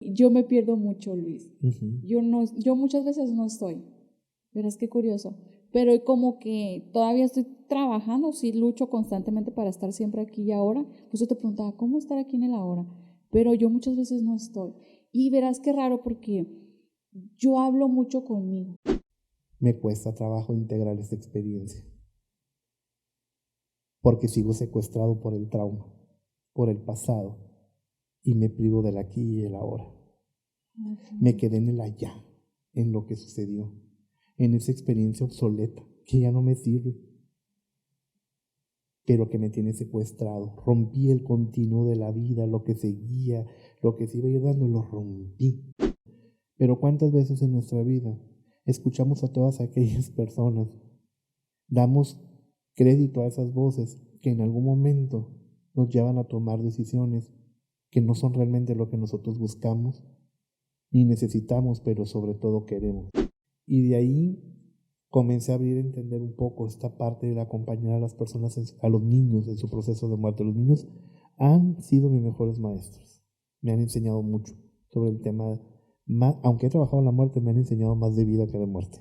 Yo me pierdo mucho, Luis. Ujú. Yo muchas veces no estoy. Verás qué curioso. Pero como que todavía estoy trabajando, sí lucho constantemente para estar siempre aquí y ahora. Pues yo te preguntaba, ¿cómo estar aquí en el ahora? Pero yo muchas veces no estoy. Y verás qué raro porque yo hablo mucho conmigo. Me cuesta trabajo integrar esta experiencia, porque sigo secuestrado por el trauma, por el pasado, y me privo del aquí y el ahora. Me quedé en el allá, en lo que sucedió, en esa experiencia obsoleta que ya no me sirve, pero que me tiene secuestrado. Rompí el continuo de la vida, lo que seguía, lo que se iba a ir dando, lo rompí. Pero ¿cuántas veces en nuestra vida escuchamos a todas aquellas personas, damos crédito a esas voces que en algún momento nos llevan a tomar decisiones que no son realmente lo que nosotros buscamos y necesitamos, pero sobre todo queremos? Y de ahí comencé a abrir a entender un poco esta parte de acompañar a las personas, a los niños en su proceso de muerte. Los niños han sido mis mejores maestros. Me han enseñado mucho sobre el tema, aunque he trabajado en la muerte, me han enseñado más de vida que de muerte.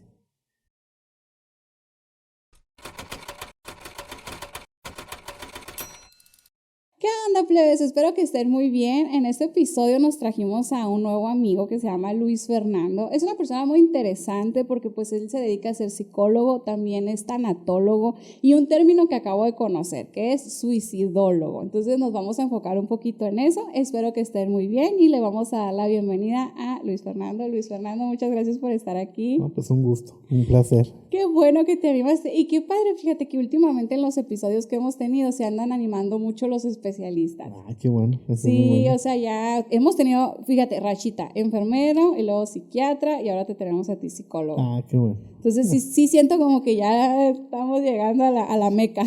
¿Qué onda, plebes? Espero que estén muy bien. En este episodio nos trajimos a un nuevo amigo que se llama Luis Fernando. Es una persona muy interesante porque pues él se dedica a ser psicólogo, también es tanatólogo y un término que acabo de conocer que es suicidólogo. Entonces nos vamos a enfocar un poquito en eso. Espero que estén muy bien y le vamos a dar la bienvenida a Luis Fernando. Luis Fernando, muchas gracias por estar aquí. No, pues un gusto, un placer. Qué bueno que te animaste y qué padre, fíjate que últimamente en los episodios que hemos tenido se andan animando mucho los especialistas. Qué bueno, eso es muy Sí, bueno. o sea, ya hemos tenido, fíjate, Rachita, enfermero y luego psiquiatra y ahora te tenemos a ti psicólogo. Qué bueno. Entonces sí siento como que ya estamos llegando a la meca.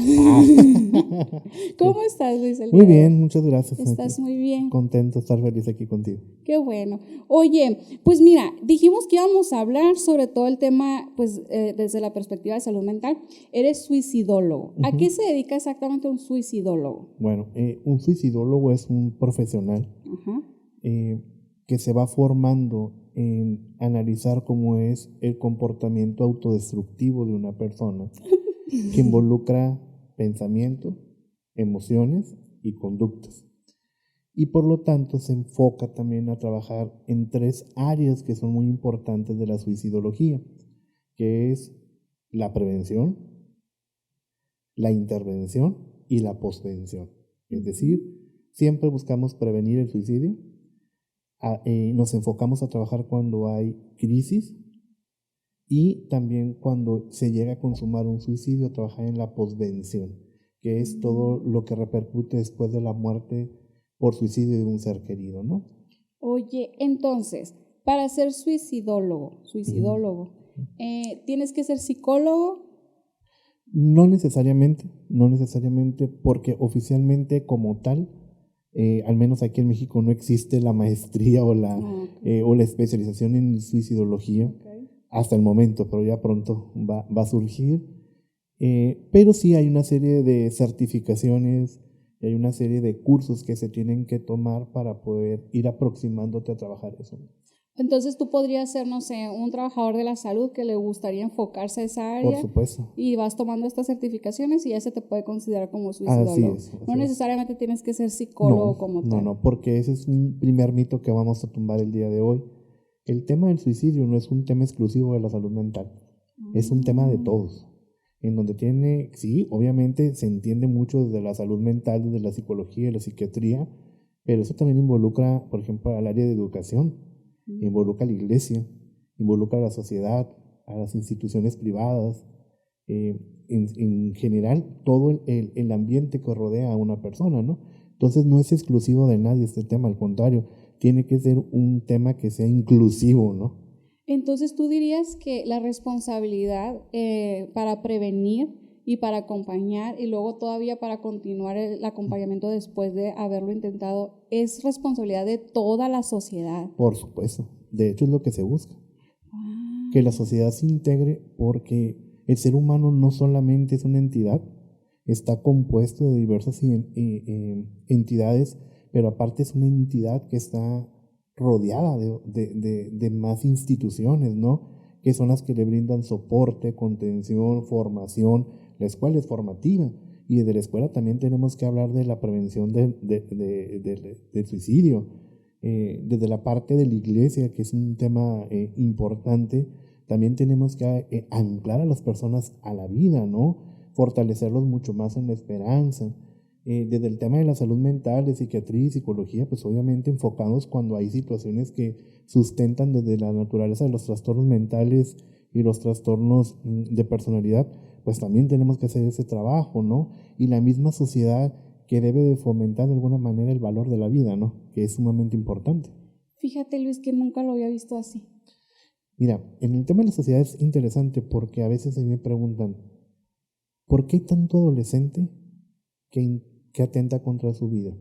¿Cómo estás, Luis? Muy bien, muchas gracias. Estás muy bien. Contento de estar feliz aquí contigo. Qué bueno. Oye, pues mira, dijimos que íbamos a hablar sobre todo el tema, pues desde la perspectiva de salud mental. Eres suicidólogo. ¿A qué se dedica exactamente un suicidólogo? Bueno, un suicidólogo es un profesional Ajá. Que se va formando en analizar cómo es el comportamiento autodestructivo de una persona, que involucra pensamiento, emociones y conductas. Y por lo tanto se enfoca también a trabajar en 3 áreas que son muy importantes de la suicidología, que es la prevención, la intervención y la posvención. Es decir, siempre buscamos prevenir el suicidio, nos enfocamos a trabajar cuando hay crisis y también cuando se llega a consumar un suicidio, a trabajar en la posvención, que es todo lo que repercute después de la muerte por suicidio de un ser querido, ¿no? Oye, entonces, para ser suicidólogo, ¿tienes que ser psicólogo? No necesariamente, porque oficialmente como tal, al menos aquí en México no existe la maestría o la especialización en suicidología hasta el momento, pero ya pronto va a surgir. Pero sí hay una serie de certificaciones, hay una serie de cursos que se tienen que tomar para poder ir aproximándote a trabajar eso. Entonces tú podrías ser, no sé, un trabajador de la salud que le gustaría enfocarse a esa área. Por supuesto. Y vas tomando estas certificaciones y ya se te puede considerar como suicidólogo. Así es. No necesariamente tienes que ser psicólogo como tal. No, porque ese es un primer mito que vamos a tumbar el día de hoy. El tema del suicidio no es un tema exclusivo de la salud mental, es un tema de todos, en donde sí, obviamente se entiende mucho desde la salud mental, desde la psicología y la psiquiatría, pero eso también involucra, por ejemplo, al área de educación, involucra a la iglesia, involucra a la sociedad, a las instituciones privadas, en general todo el ambiente que rodea a una persona, ¿no? Entonces no es exclusivo de nadie este tema, al contrario, tiene que ser un tema que sea inclusivo, ¿no? Entonces tú dirías que la responsabilidad para prevenir y para acompañar y luego todavía para continuar el acompañamiento después de haberlo intentado es responsabilidad de toda la sociedad. Por supuesto, de hecho es lo que se busca, que la sociedad se integre, porque el ser humano no solamente es una entidad, está compuesto de diversas entidades, pero aparte es una entidad que está rodeada de más instituciones, ¿no? Que son las que le brindan soporte, contención, formación. La escuela es formativa y desde la escuela también tenemos que hablar de la prevención del suicidio. Desde la parte de la iglesia, que es un tema importante, también tenemos que anclar a las personas a la vida, ¿no? Fortalecerlos mucho más en la esperanza. Desde el tema de la salud mental, de psiquiatría y psicología, pues obviamente enfocados cuando hay situaciones que sustentan desde la naturaleza de los trastornos mentales y los trastornos de personalidad, pues también tenemos que hacer ese trabajo, ¿no? Y la misma sociedad que debe de fomentar de alguna manera el valor de la vida, ¿no? Que es sumamente importante. Fíjate, Luis, que nunca lo había visto así. Mira, en el tema de la sociedad es interesante porque a veces se me preguntan, ¿por qué hay tanto adolescente que atenta contra su vida?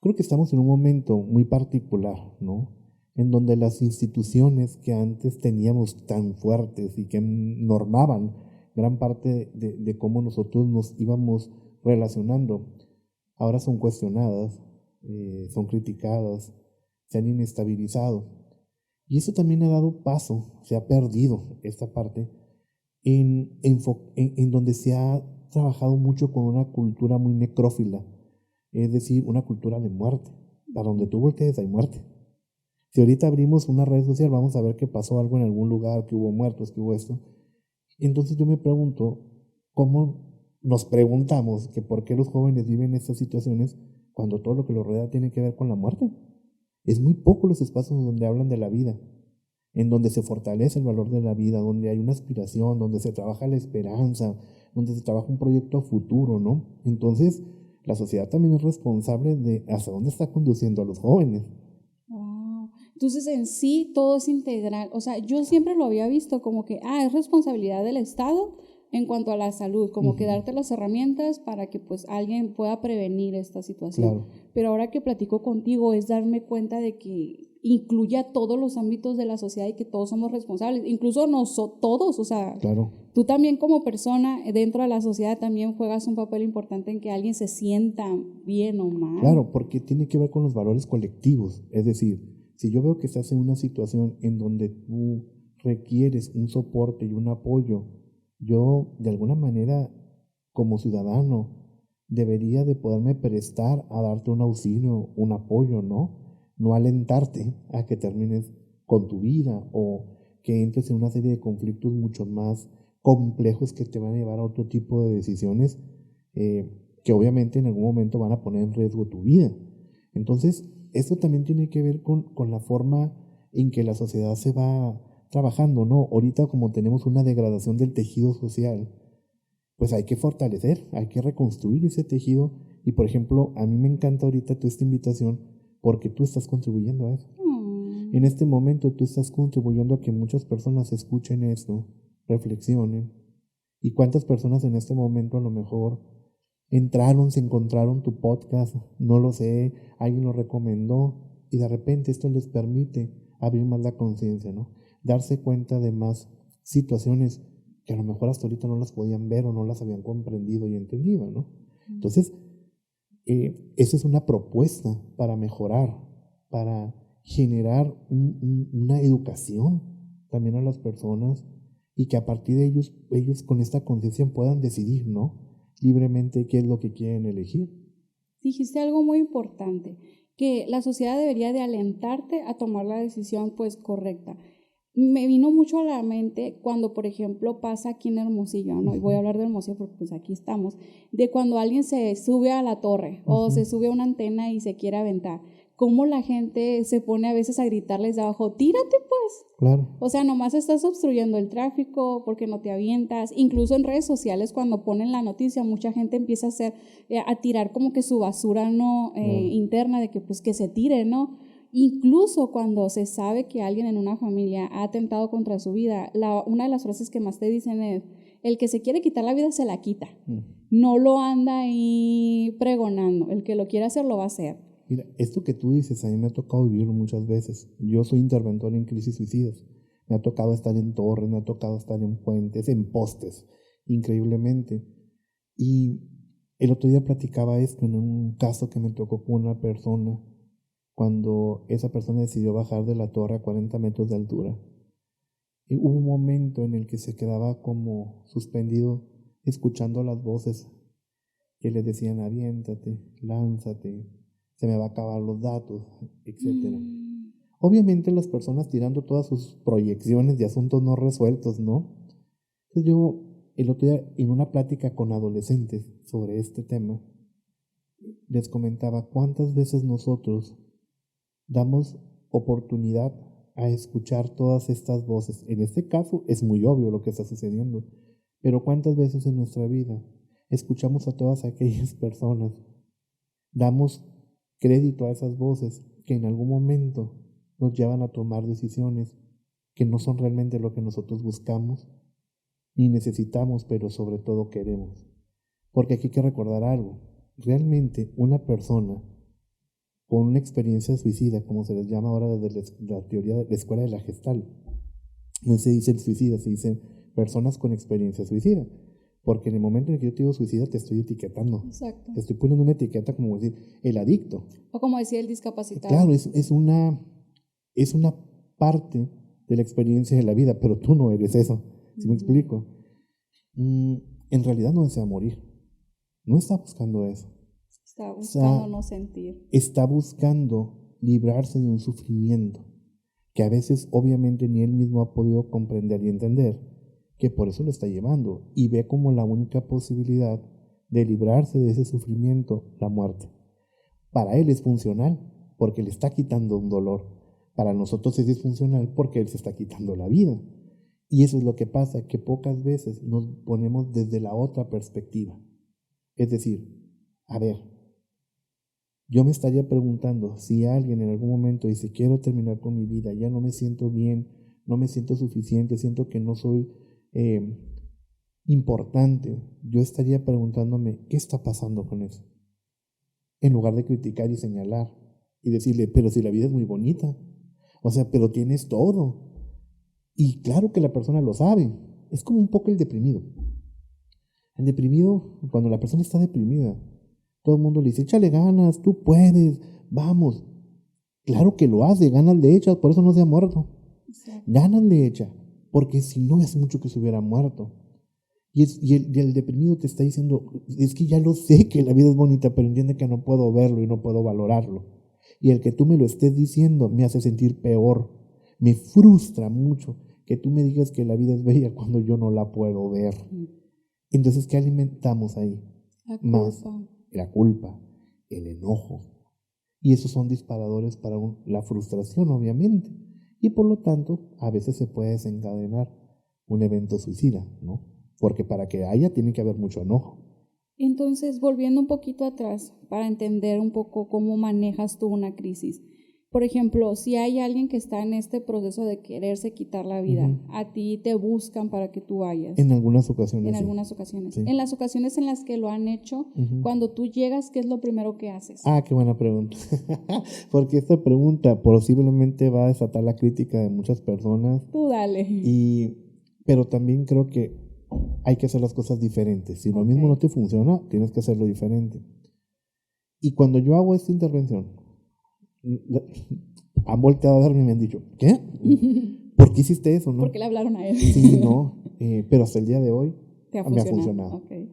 Creo que estamos en un momento muy particular, ¿no? En donde las instituciones que antes teníamos tan fuertes y que normaban gran parte de cómo nosotros nos íbamos relacionando, ahora son cuestionadas, son criticadas, se han inestabilizado. Y eso también ha dado paso, se ha perdido esta parte, en donde se ha trabajado mucho con una cultura muy necrófila, es decir, una cultura de muerte. Para donde tú voltees hay muerte. Si ahorita abrimos una red social, vamos a ver que pasó algo en algún lugar, que hubo muertos, que hubo esto. Entonces yo me pregunto, ¿cómo nos preguntamos que por qué los jóvenes viven estas situaciones cuando todo lo que los rodea tiene que ver con la muerte? Es muy poco los espacios donde hablan de la vida, en donde se fortalece el valor de la vida, donde hay una aspiración, donde se trabaja la esperanza, donde se trabaja un proyecto a futuro, ¿no? Entonces, la sociedad también es responsable de hacia dónde está conduciendo a los jóvenes. Wow. Entonces, en sí, todo es integral. O sea, yo siempre lo había visto como que, es responsabilidad del Estado en cuanto a la salud, como que darte las herramientas para que pues alguien pueda prevenir esta situación. Claro. Pero ahora que platico contigo es darme cuenta de que incluye a todos los ámbitos de la sociedad y que todos somos responsables, incluso todos, o sea, Claro. Tú también como persona dentro de la sociedad también juegas un papel importante en que alguien se sienta bien o mal. Claro, porque tiene que ver con los valores colectivos. Es decir, si yo veo que estás en una situación en donde tú requieres un soporte y un apoyo, yo de alguna manera como ciudadano debería de poderme prestar a darte un auxilio, un apoyo, ¿no? No alentarte a que termines con tu vida o que entres en una serie de conflictos mucho más complejos que te van a llevar a otro tipo de decisiones que obviamente en algún momento van a poner en riesgo tu vida. Entonces, esto también tiene que ver con la forma en que la sociedad se va trabajando, ¿no? Ahorita como tenemos una degradación del tejido social, pues hay que fortalecer, hay que reconstruir ese tejido. Y por ejemplo, a mí me encanta ahorita toda esta invitación porque tú estás contribuyendo a eso. En este momento tú estás contribuyendo a que muchas personas escuchen esto, reflexionen. ¿Y cuántas personas en este momento a lo mejor entraron, se encontraron tu podcast? No lo sé, alguien lo recomendó y de repente esto les permite abrir más la conciencia, ¿no? Darse cuenta de más situaciones que a lo mejor hasta ahorita no las podían ver o no las habían comprendido y entendido, ¿no? Entonces, esa es una propuesta para mejorar, para generar una educación también a las personas y que a partir de ellos con esta conciencia puedan decidir, ¿no? Libremente qué es lo que quieren elegir. Dijiste algo muy importante, que la sociedad debería de alentarte a tomar la decisión pues correcta. Me vino mucho a la mente cuando, por ejemplo, pasa aquí en Hermosillo, ¿no? Y voy a hablar de Hermosillo porque pues aquí estamos, de cuando alguien se sube a la torre o se sube a una antena y se quiere aventar. Cómo la gente se pone a veces a gritarles de abajo, tírate pues. Claro. O sea, nomás estás obstruyendo el tráfico porque no te avientas. Incluso en redes sociales cuando ponen la noticia, mucha gente empieza a tirar como que su basura no interna de que pues que se tire, ¿no? Incluso cuando se sabe que alguien en una familia ha atentado contra su vida, una de las frases que más te dicen es, el que se quiere quitar la vida se la quita. No lo anda ahí pregonando. El que lo quiere hacer lo va a hacer. Mira, esto que tú dices, a mí me ha tocado vivirlo muchas veces. Yo soy interventor en crisis suicidas. Me ha tocado estar en torres, me ha tocado estar en puentes, en postes, increíblemente. Y el otro día platicaba esto en un caso que me tocó con una persona cuando esa persona decidió bajar de la torre a 40 metros de altura. Y hubo un momento en el que se quedaba como suspendido escuchando las voces que le decían: aviéntate, lánzate, se me va a acabar los datos, etc. Obviamente las personas tirando todas sus proyecciones de asuntos no resueltos, ¿no? Entonces yo el otro día en una plática con adolescentes sobre este tema les comentaba cuántas veces nosotros damos oportunidad a escuchar todas estas voces. En este caso es muy obvio lo que está sucediendo, pero cuántas veces en nuestra vida escuchamos a todas aquellas personas, damos crédito a esas voces que en algún momento nos llevan a tomar decisiones que no son realmente lo que nosotros buscamos ni necesitamos, pero sobre todo queremos. Porque aquí hay que recordar algo: realmente una persona con una experiencia suicida, como se les llama ahora desde la teoría de la escuela de la Gestalt, no se dice el suicida, se dice personas con experiencia suicida, porque en el momento en el que yo te digo suicida te estoy etiquetando. Exacto. Te estoy poniendo una etiqueta como decir el adicto. O como decía el discapacitado. Claro, es una parte de la experiencia de la vida, pero tú no eres eso. ¿Sí me explico? En realidad no desea morir, no está buscando eso. Está buscando no sentir. Está buscando librarse de un sufrimiento que a veces obviamente ni él mismo ha podido comprender y entender, que por eso lo está llevando, y ve como la única posibilidad de librarse de ese sufrimiento la muerte. Para él es funcional porque le está quitando un dolor. Para nosotros es disfuncional porque él se está quitando la vida. Y eso es lo que pasa, que pocas veces nos ponemos desde la otra perspectiva. Es decir, a ver, yo me estaría preguntando si alguien en algún momento dice: quiero terminar con mi vida, ya no me siento bien, no me siento suficiente, siento que no soy importante. Yo estaría preguntándome: ¿qué está pasando con eso? En lugar de criticar y señalar y decirle: pero si la vida es muy bonita, o sea, pero tienes todo. Y claro que la persona lo sabe. Es como un poco el deprimido. El deprimido, cuando la persona está deprimida, todo el mundo le dice: échale ganas, tú puedes, vamos. Claro que lo hace, ganas le echa, por eso no se ha muerto. Ganas le echa, porque si no, hace mucho que se hubiera muerto. Y el deprimido te está diciendo: es que ya lo sé que la vida es bonita, pero entiende que no puedo verlo y no puedo valorarlo. Y el que tú me lo estés diciendo me hace sentir peor. Me frustra mucho que tú me digas que la vida es bella cuando yo no la puedo ver. Entonces, ¿qué alimentamos ahí? Más la culpa, el enojo. Y esos son disparadores para la frustración, obviamente. Y por lo tanto, a veces se puede desencadenar un evento suicida, ¿no? Porque para que haya, tiene que haber mucho enojo. Entonces, volviendo un poquito atrás, para entender un poco cómo manejas tú una crisis. Por ejemplo, si hay alguien que está en este proceso de quererse quitar la vida, a ti te buscan para que tú vayas. En algunas ocasiones. En algunas ocasiones. Sí. En las ocasiones en las que lo han hecho, cuando tú llegas, ¿qué es lo primero que haces? Ah, qué buena pregunta. Porque esta pregunta posiblemente va a desatar la crítica de muchas personas. Tú dale. Pero también creo que hay que hacer las cosas diferentes. Si lo mismo no te funciona, tienes que hacerlo diferente. Y cuando yo hago esta intervención, han volteado a verme y me han dicho: ¿qué? ¿Por qué hiciste eso? ¿No? Porque le hablaron a él. Sí, no. Pero hasta el día de hoy me ha funcionado. Okay.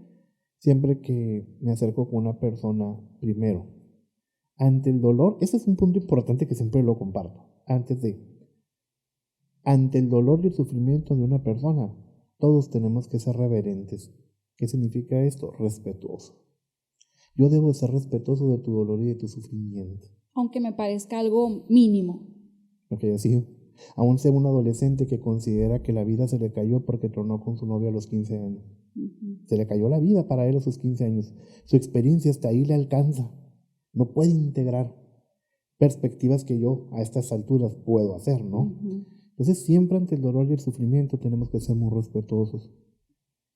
Siempre que me acerco con una persona, primero, ante el dolor, ese es un punto importante que siempre lo comparto. Ante el dolor y el sufrimiento de una persona, todos tenemos que ser reverentes. ¿Qué significa esto? Respetuoso. Yo debo ser respetuoso de tu dolor y de tu sufrimiento. Aunque me parezca algo mínimo. Ok, así. Aún sea un adolescente que considera que la vida se le cayó porque tronó con su novia a los 15 años. Se le cayó la vida para él a sus 15 años. Su experiencia hasta ahí le alcanza. No puede integrar perspectivas que yo a estas alturas puedo hacer, ¿no? Entonces siempre ante el dolor y el sufrimiento tenemos que ser muy respetuosos.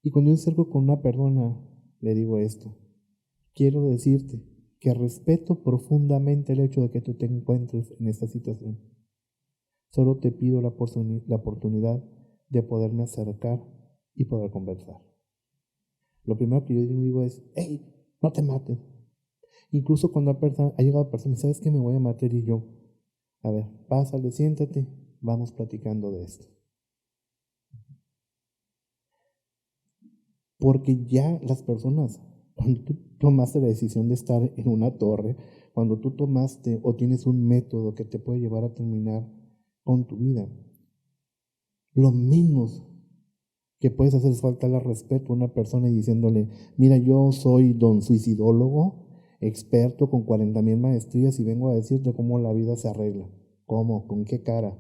Y cuando yo me acerco con una persona, le digo esto: quiero decirte que respeto profundamente el hecho de que tú te encuentres en esta situación. Solo te pido la oportunidad de poderme acercar y poder conversar. Lo primero que yo digo es: hey, no te mates. Incluso cuando ha llegado personas, ¿sabes qué? Me voy a matar y yo, a ver, pásale, siéntate, vamos platicando de esto. Porque ya las personas, cuando tú tomaste la decisión de estar en una torre, cuando tú tomaste o tienes un método que te puede llevar a terminar con tu vida, lo menos que puedes hacer es faltarle respeto a una persona y diciéndole, mira, yo soy don suicidólogo, experto con 40,000 maestrías y vengo a decirte cómo la vida se arregla. ¿Cómo? ¿Con qué cara?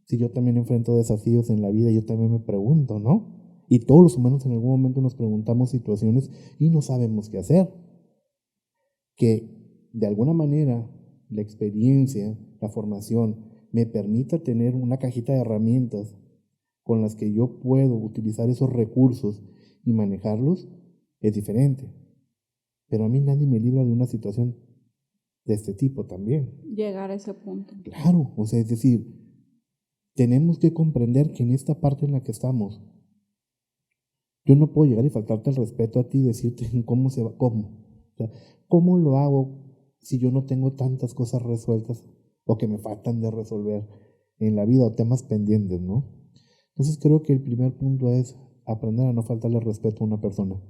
Si yo también enfrento desafíos en la vida, yo también me pregunto, ¿no? Y todos los humanos en algún momento nos preguntamos situaciones y no sabemos qué hacer. Que de alguna manera la experiencia, la formación, me permita tener una cajita de herramientas con las que yo puedo utilizar esos recursos y manejarlos, es diferente. Pero a mí nadie me libra de una situación de este tipo también. Llegar a ese punto. Claro, o sea, es decir, tenemos que comprender que en esta parte en la que estamos, yo no puedo llegar y faltarte el respeto a ti y decirte cómo se va, cómo. O sea, ¿cómo lo hago si yo no tengo tantas cosas resueltas o que me faltan de resolver en la vida o temas pendientes, ¿no? Entonces creo que el primer punto es aprender a no faltarle respeto a una persona.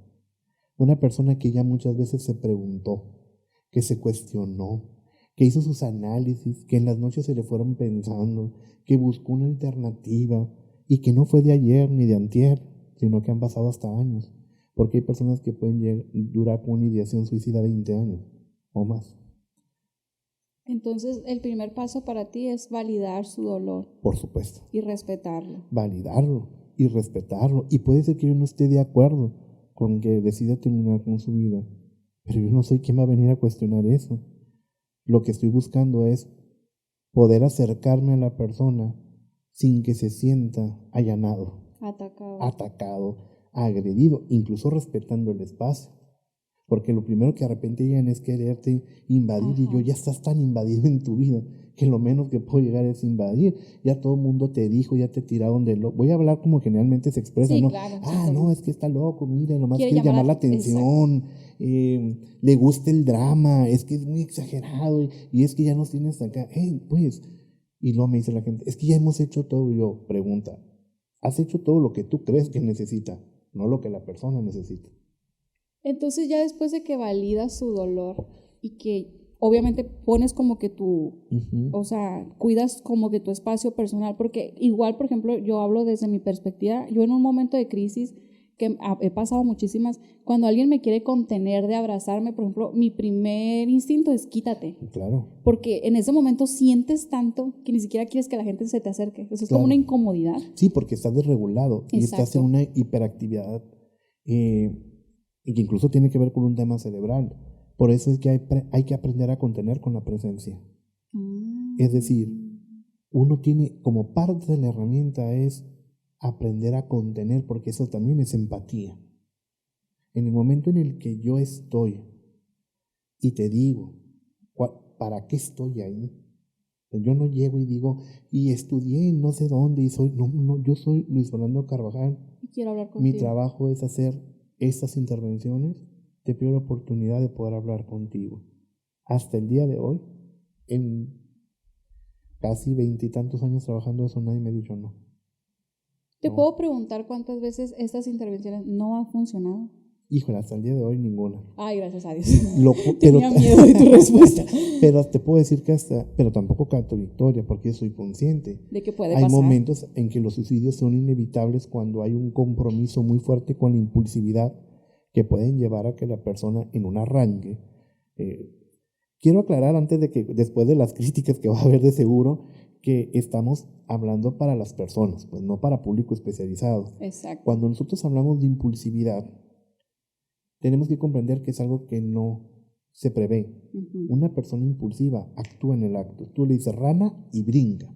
Una persona que ya muchas veces se preguntó, que se cuestionó, que hizo sus análisis, que en las noches se le fueron pensando, que buscó una alternativa y que no fue de ayer ni de antier, sino que han pasado hasta años. Porque hay personas que pueden durar con una ideación suicida 20 años o más. Entonces, el primer paso para ti es validar su dolor. Por supuesto. Y respetarlo. Validarlo y respetarlo. Y puede ser que yo no esté de acuerdo con que decida terminar con su vida, pero yo no soy quien va a venir a cuestionar eso. Lo que estoy buscando es poder acercarme a la persona sin que se sienta allanado, atacado, agredido, incluso respetando el espacio. Porque lo primero que de repente llegan es quererte invadir. Y yo, ya estás tan invadido en tu vida que lo menos que puedo llegar es invadir. Ya todo el mundo te dijo, ya te tiraron de loco. Voy a hablar como generalmente se expresa, sí, ¿no? Claro, No, es que está loco, mira, nomás quiere llamar la atención, le gusta el drama, es que es muy exagerado y es que ya nos tienes acá. Pues, y luego me dice la gente, es que ya hemos hecho todo. Y yo, pregunta, has hecho todo lo que tú crees que necesita, no lo que la persona necesita. Entonces ya después de que validas su dolor y que obviamente pones como que o sea, cuidas como que tu espacio personal, porque igual, por ejemplo, yo hablo desde mi perspectiva, yo en un momento de crisis que he pasado muchísimas, cuando alguien me quiere contener de abrazarme, por ejemplo, mi primer instinto es quítate. Claro. Porque en ese momento sientes tanto que ni siquiera quieres que la gente se te acerque. Eso es como una incomodidad. Sí, porque estás desregulado. Exacto. Y estás en una hiperactividad y que incluso tiene que ver con un tema cerebral. Por eso es que hay que aprender a contener con la presencia. Es decir, uno tiene como parte de la herramienta es aprender a contener, porque eso también es empatía. En el momento en el que yo estoy y te digo, ¿para qué estoy ahí? Yo no llego y digo, y estudié no sé dónde y soy, no, yo soy Luis Fernando Carvajal. Y quiero hablar contigo. Mi trabajo es hacer estas intervenciones. Te pido la oportunidad de poder hablar contigo. Hasta el día de hoy, en casi 20 y tantos años trabajando eso, nadie me ha dicho no. ¿Te puedo preguntar cuántas veces estas intervenciones no han funcionado? Híjole, hasta el día de hoy ninguna. Ay, gracias a Dios. Tenía miedo de tu respuesta. Pero te puedo decir que pero tampoco canto victoria, porque soy consciente. De que puede pasar. Hay momentos en que los suicidios son inevitables cuando hay un compromiso muy fuerte con la impulsividad que pueden llevar a que la persona en un arranque. Quiero aclarar antes de que, después de las críticas que va a haber de seguro, que estamos hablando para las personas, pues no para público especializado. Exacto. Cuando nosotros hablamos de impulsividad, tenemos que comprender que es algo que no se prevé. Una persona impulsiva actúa en el acto. Tú le dices rana y brinca.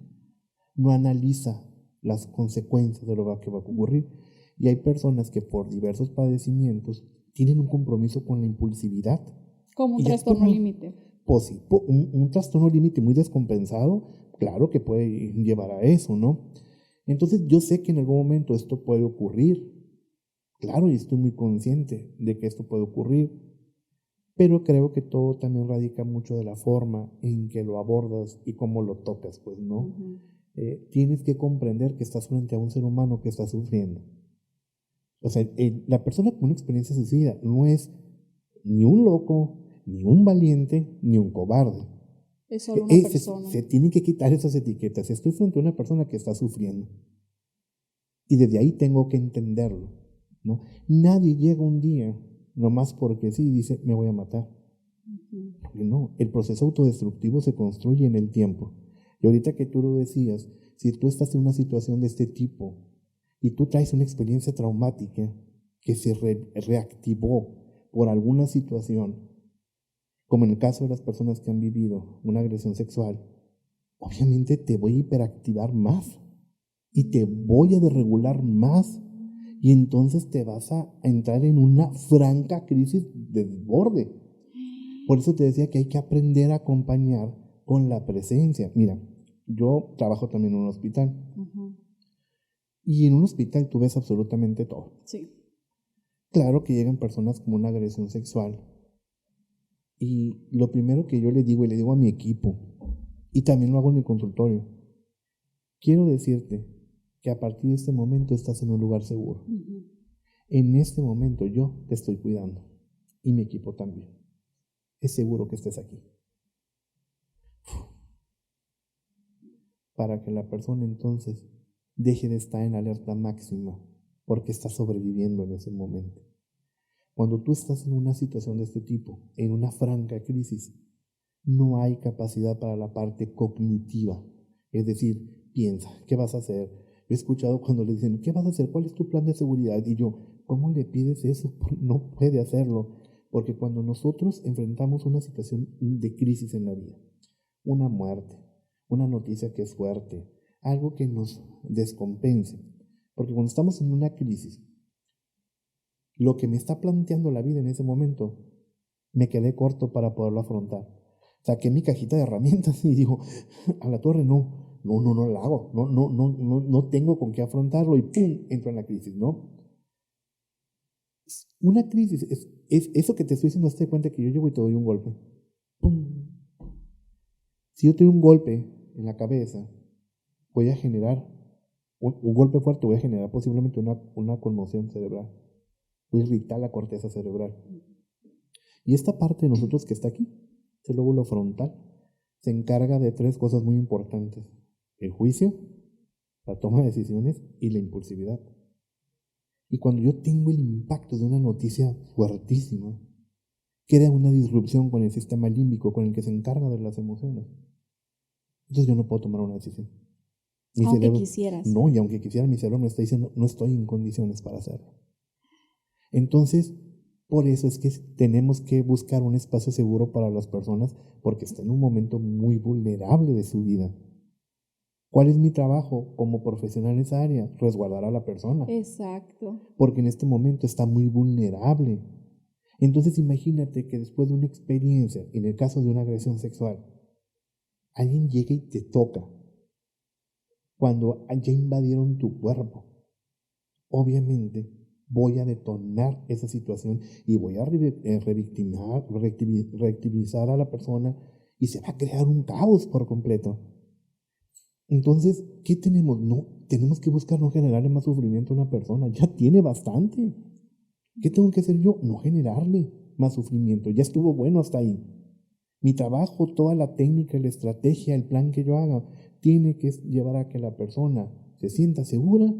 No analiza las consecuencias de lo que va a ocurrir. Y hay personas que por diversos padecimientos tienen un compromiso con la impulsividad. Como un trastorno límite. Un trastorno límite muy descompensado, claro que puede llevar a eso, ¿no? Entonces yo sé que en algún momento esto puede ocurrir. Claro, y estoy muy consciente de que esto puede ocurrir. Pero creo que todo también radica mucho de la forma en que lo abordas y cómo lo tocas, pues, ¿no? Tienes que comprender que estás frente a un ser humano que está sufriendo. O sea, la persona con una experiencia suicida no es ni un loco, ni un valiente, ni un cobarde. Es solo una persona. Se tienen que quitar esas etiquetas. Estoy frente a una persona que está sufriendo. Y desde ahí tengo que entenderlo, ¿no? Nadie llega un día, nomás porque sí, dice, me voy a matar. Porque no, el proceso autodestructivo se construye en el tiempo. Y ahorita que tú lo decías, si tú estás en una situación de este tipo y tú traes una experiencia traumática que se reactivó por alguna situación, como en el caso de las personas que han vivido una agresión sexual, obviamente te voy a hiperactivar más y te voy a desregular más y entonces te vas a entrar en una franca crisis de desborde. Por eso te decía que hay que aprender a acompañar con la presencia. Mira, yo trabajo también en un hospital. Y en un hospital tú ves absolutamente todo. Sí. Claro que llegan personas con una agresión sexual. Y lo primero que yo le digo, y le digo a mi equipo, y también lo hago en mi consultorio, quiero decirte que a partir de este momento estás en un lugar seguro. En este momento yo te estoy cuidando. Y mi equipo también. Es seguro que estés aquí. Para que la persona entonces deje de estar en alerta máxima porque está sobreviviendo en ese momento. Cuando tú estás en una situación de este tipo, en una franca crisis, no hay capacidad para la parte cognitiva. Es decir, piensa, ¿qué vas a hacer? Yo he escuchado cuando le dicen, ¿qué vas a hacer? ¿Cuál es tu plan de seguridad? Y yo, ¿cómo le pides eso? No puede hacerlo. Porque cuando nosotros enfrentamos una situación de crisis en la vida, una muerte, una noticia que es fuerte, algo que nos descompense. Porque cuando estamos en una crisis, lo que me está planteando la vida en ese momento, me quedé corto para poderlo afrontar. Saqué mi cajita de herramientas y digo, a la torre no la hago, no tengo con qué afrontarlo y ¡pum! Entro en la crisis, ¿no? Una crisis es eso que te estoy diciendo, hazte cuenta que yo llego y te doy un golpe. ¡Pum! Si yo te doy un golpe en la cabeza, voy a generar un golpe fuerte, voy a generar posiblemente una conmoción cerebral. Voy a irritar la corteza cerebral. Y esta parte de nosotros que está aquí, el lóbulo frontal, se encarga de 3 cosas muy importantes: el juicio, la toma de decisiones y la impulsividad. Y cuando yo tengo el impacto de una noticia fuertísima, crea una disrupción con el sistema límbico, con el que se encarga de las emociones. Entonces yo no puedo tomar una decisión. Aunque quisieras. No, y aunque quisiera, mi cerebro me está diciendo, no estoy en condiciones para hacerlo. Entonces, por eso es que tenemos que buscar un espacio seguro para las personas, porque está en un momento muy vulnerable de su vida. ¿Cuál es mi trabajo como profesional en esa área? Resguardar a la persona. Exacto. Porque en este momento está muy vulnerable. Entonces imagínate que después de una experiencia, en el caso de una agresión sexual, alguien llega y te toca cuando ya invadieron tu cuerpo. Obviamente voy a detonar esa situación y voy a reactivizar a la persona y se va a crear un caos por completo. Entonces, ¿qué tenemos? No, tenemos que buscar no generarle más sufrimiento a una persona. Ya tiene bastante. ¿Qué tengo que hacer yo? No generarle más sufrimiento. Ya estuvo bueno hasta ahí. Mi trabajo, toda la técnica, la estrategia, el plan que yo haga, tiene que llevar a que la persona se sienta segura,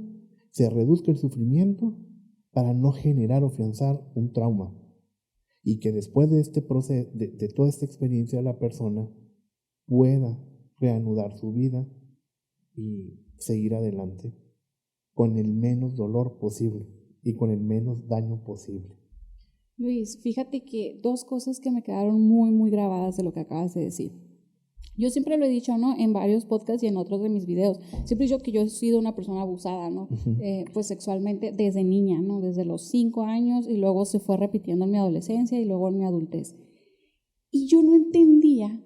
se reduzca el sufrimiento para no generar o afianzar un trauma. Y que después de este proceso, de toda esta experiencia, la persona pueda reanudar su vida y seguir adelante con el menos dolor posible y con el menos daño posible. Luis, fíjate que 2 cosas que me quedaron muy, muy grabadas de lo que acabas de decir. Yo siempre lo he dicho, ¿no? En varios podcasts y en otros de mis videos. Siempre he dicho que yo he sido una persona abusada, ¿no? Pues sexualmente desde niña, ¿no? Desde los 5 años y luego se fue repitiendo en mi adolescencia y luego en mi adultez. Y yo no entendía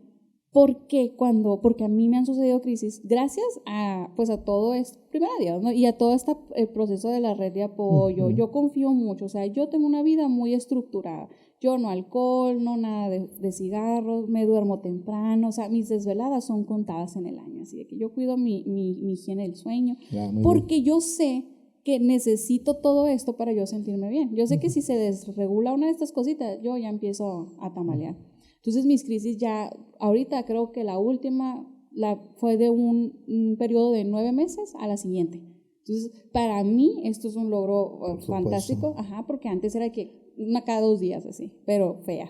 por qué porque a mí me han sucedido crisis gracias a todo esto, primero a Dios, ¿no? Y a todo el proceso de la red de apoyo. Yo confío mucho, o sea, yo tengo una vida muy estructurada. Yo no alcohol, no nada de cigarros, me duermo temprano, o sea, mis desveladas son contadas en el año, así de que yo cuido mi higiene del sueño, porque yo sé que necesito todo esto para yo sentirme bien. Yo sé que si se desregula una de estas cositas, yo ya empiezo a tambalear. Entonces mis crisis ya, ahorita creo que la última fue de un periodo de 9 meses a la siguiente. Entonces, para mí esto es un logro fantástico, porque antes era que una cada 2 días así, pero fea.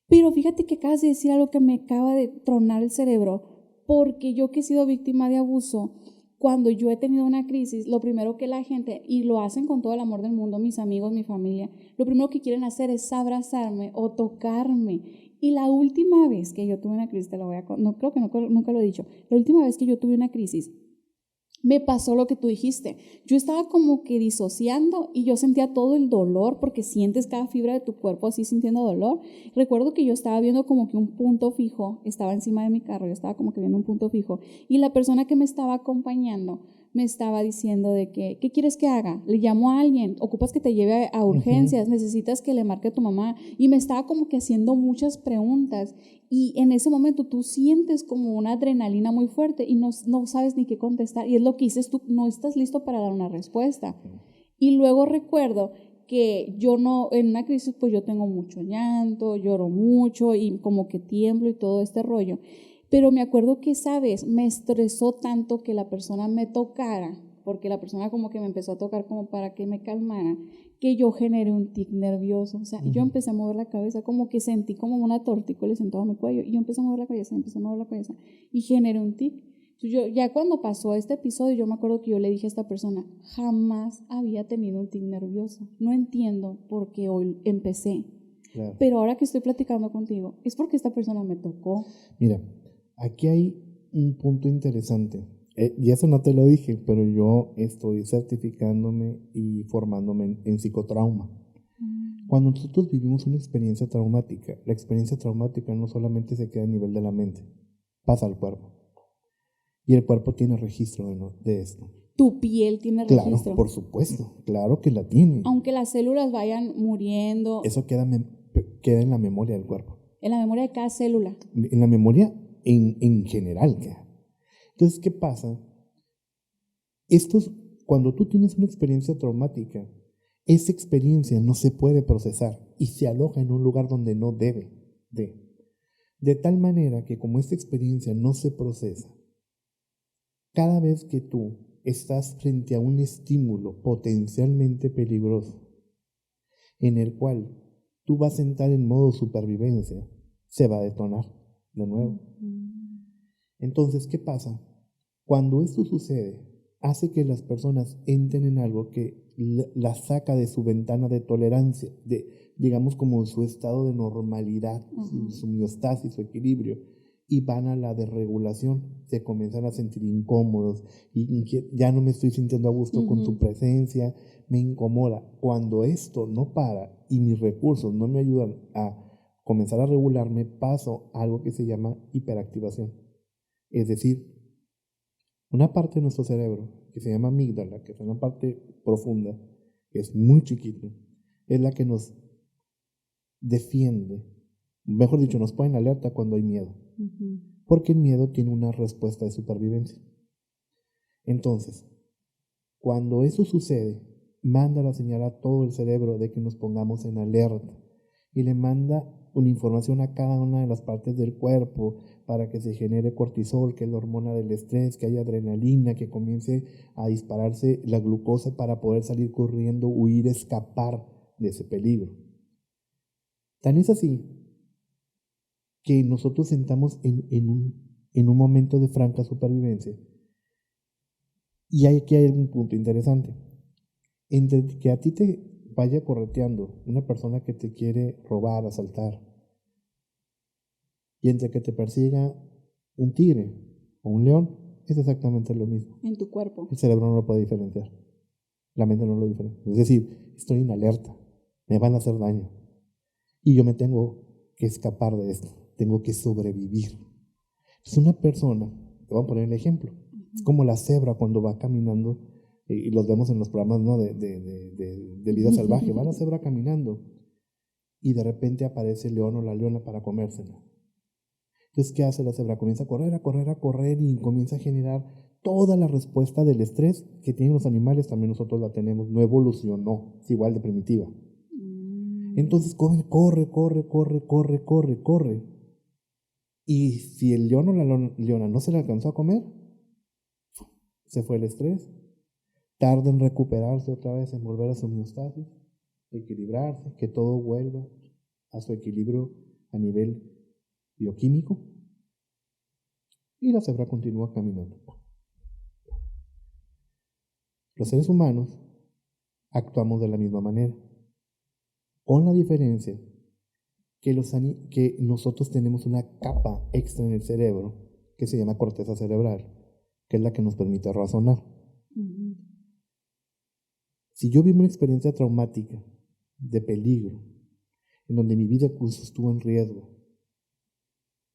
Pero fíjate que acabas de decir algo que me acaba de tronar el cerebro, porque yo que he sido víctima de abuso, cuando yo he tenido una crisis, lo primero que la gente, y lo hacen con todo el amor del mundo, mis amigos, mi familia, lo primero que quieren hacer es abrazarme o tocarme. Y la última vez que yo tuve una crisis, creo que nunca lo he dicho, la última vez que yo tuve una crisis, me pasó lo que tú dijiste. Yo estaba como que disociando y yo sentía todo el dolor porque sientes cada fibra de tu cuerpo así sintiendo dolor. Recuerdo que yo estaba viendo como que un punto fijo, estaba encima de mi carro, yo estaba como que viendo un punto fijo y la persona que me estaba acompañando me estaba diciendo de que, ¿qué quieres que haga? Le llamo a alguien, ocupas que te lleve a urgencias, necesitas que le marque a tu mamá, y me estaba como que haciendo muchas preguntas, y en ese momento tú sientes como una adrenalina muy fuerte y no sabes ni qué contestar, y es lo que dices tú, no estás listo para dar una respuesta. Y luego recuerdo que yo no, en una crisis pues yo tengo mucho llanto, lloro mucho y como que tiemblo y todo este rollo. Pero me acuerdo que esa vez me estresó tanto que la persona me tocara, porque la persona como que me empezó a tocar como para que me calmara, que yo generé un tic nervioso. O sea, yo empecé a mover la cabeza, como que sentí como una tortícolis en todo mi cuello, y yo empecé a mover la cabeza, y generé un tic. Entonces yo, ya cuando pasó este episodio, yo me acuerdo que yo le dije a esta persona, jamás había tenido un tic nervioso, no entiendo por qué hoy empecé. Claro. Pero ahora que estoy platicando contigo, es porque esta persona me tocó. Mira, aquí hay un punto interesante, y eso no te lo dije, pero yo estoy certificándome y formándome en psicotrauma. Cuando nosotros vivimos una experiencia traumática, la experiencia traumática no solamente se queda a nivel de la mente, pasa al cuerpo. Y el cuerpo tiene registro de esto. ¿Tu piel tiene registro? Claro, por supuesto, claro que la tiene. Aunque las células vayan muriendo. Eso queda en la memoria del cuerpo. En la memoria de cada célula. En la memoria en general. Entonces, ¿qué pasa? Cuando tú tienes una experiencia traumática, esa experiencia no se puede procesar y se aloja en un lugar donde no debe de tal manera que como esta experiencia no se procesa, cada vez que tú estás frente a un estímulo potencialmente peligroso en el cual tú vas a entrar en modo supervivencia, se va a detonar de nuevo. Entonces, ¿qué pasa? Cuando esto sucede, hace que las personas entren en algo que las saca de su ventana de tolerancia, digamos como su estado de normalidad, su homeostasis, su equilibrio, y van a la desregulación, se comienzan a sentir incómodos, y ya no me estoy sintiendo a gusto con tu presencia, me incomoda. Cuando esto no para y mis recursos no me ayudan a comenzar a regularme, paso a algo que se llama hiperactivación. Es decir, una parte de nuestro cerebro, que se llama amígdala, que es una parte profunda, que es muy chiquito, es la que nos defiende, mejor dicho, nos pone en alerta cuando hay miedo. Porque el miedo tiene una respuesta de supervivencia. Entonces, cuando eso sucede, manda la señal a todo el cerebro de que nos pongamos en alerta y le manda una información a cada una de las partes del cuerpo para que se genere cortisol, que es la hormona del estrés, que haya adrenalina, que comience a dispararse la glucosa para poder salir corriendo, huir, escapar de ese peligro. Tan es así que nosotros sentamos en un momento de franca supervivencia. Y aquí hay un punto interesante. Entre que a ti te vaya correteando una persona que te quiere robar, asaltar, y entre que te persiga un tigre o un león, es exactamente lo mismo. En tu cuerpo. El cerebro no lo puede diferenciar. La mente no lo diferencia. Es decir, estoy en alerta, me van a hacer daño. Y yo me tengo que escapar de esto, tengo que sobrevivir. Es una persona, te voy a poner el ejemplo, es como la cebra cuando va caminando, y los vemos en los programas, ¿no? de vida salvaje, va la cebra caminando, y de repente aparece el león o la leona para comérsela. Entonces, ¿qué hace la cebra? Comienza a correr, a correr, a correr y comienza a generar toda la respuesta del estrés que tienen los animales, también nosotros la tenemos, no evolucionó, es igual de primitiva. Entonces corre, corre, corre, corre, corre, corre, corre. Y si el león o la leona no se le alcanzó a comer, se fue el estrés, tarda en recuperarse otra vez, en volver a su homeostasis, equilibrarse, que todo vuelva a su equilibrio a nivel bioquímico, y la cebra continúa caminando. Los seres humanos actuamos de la misma manera, con la diferencia que nosotros tenemos una capa extra en el cerebro que se llama corteza cerebral, que es la que nos permite razonar. Si yo vivo una experiencia traumática, de peligro, en donde mi vida incluso estuvo en riesgo,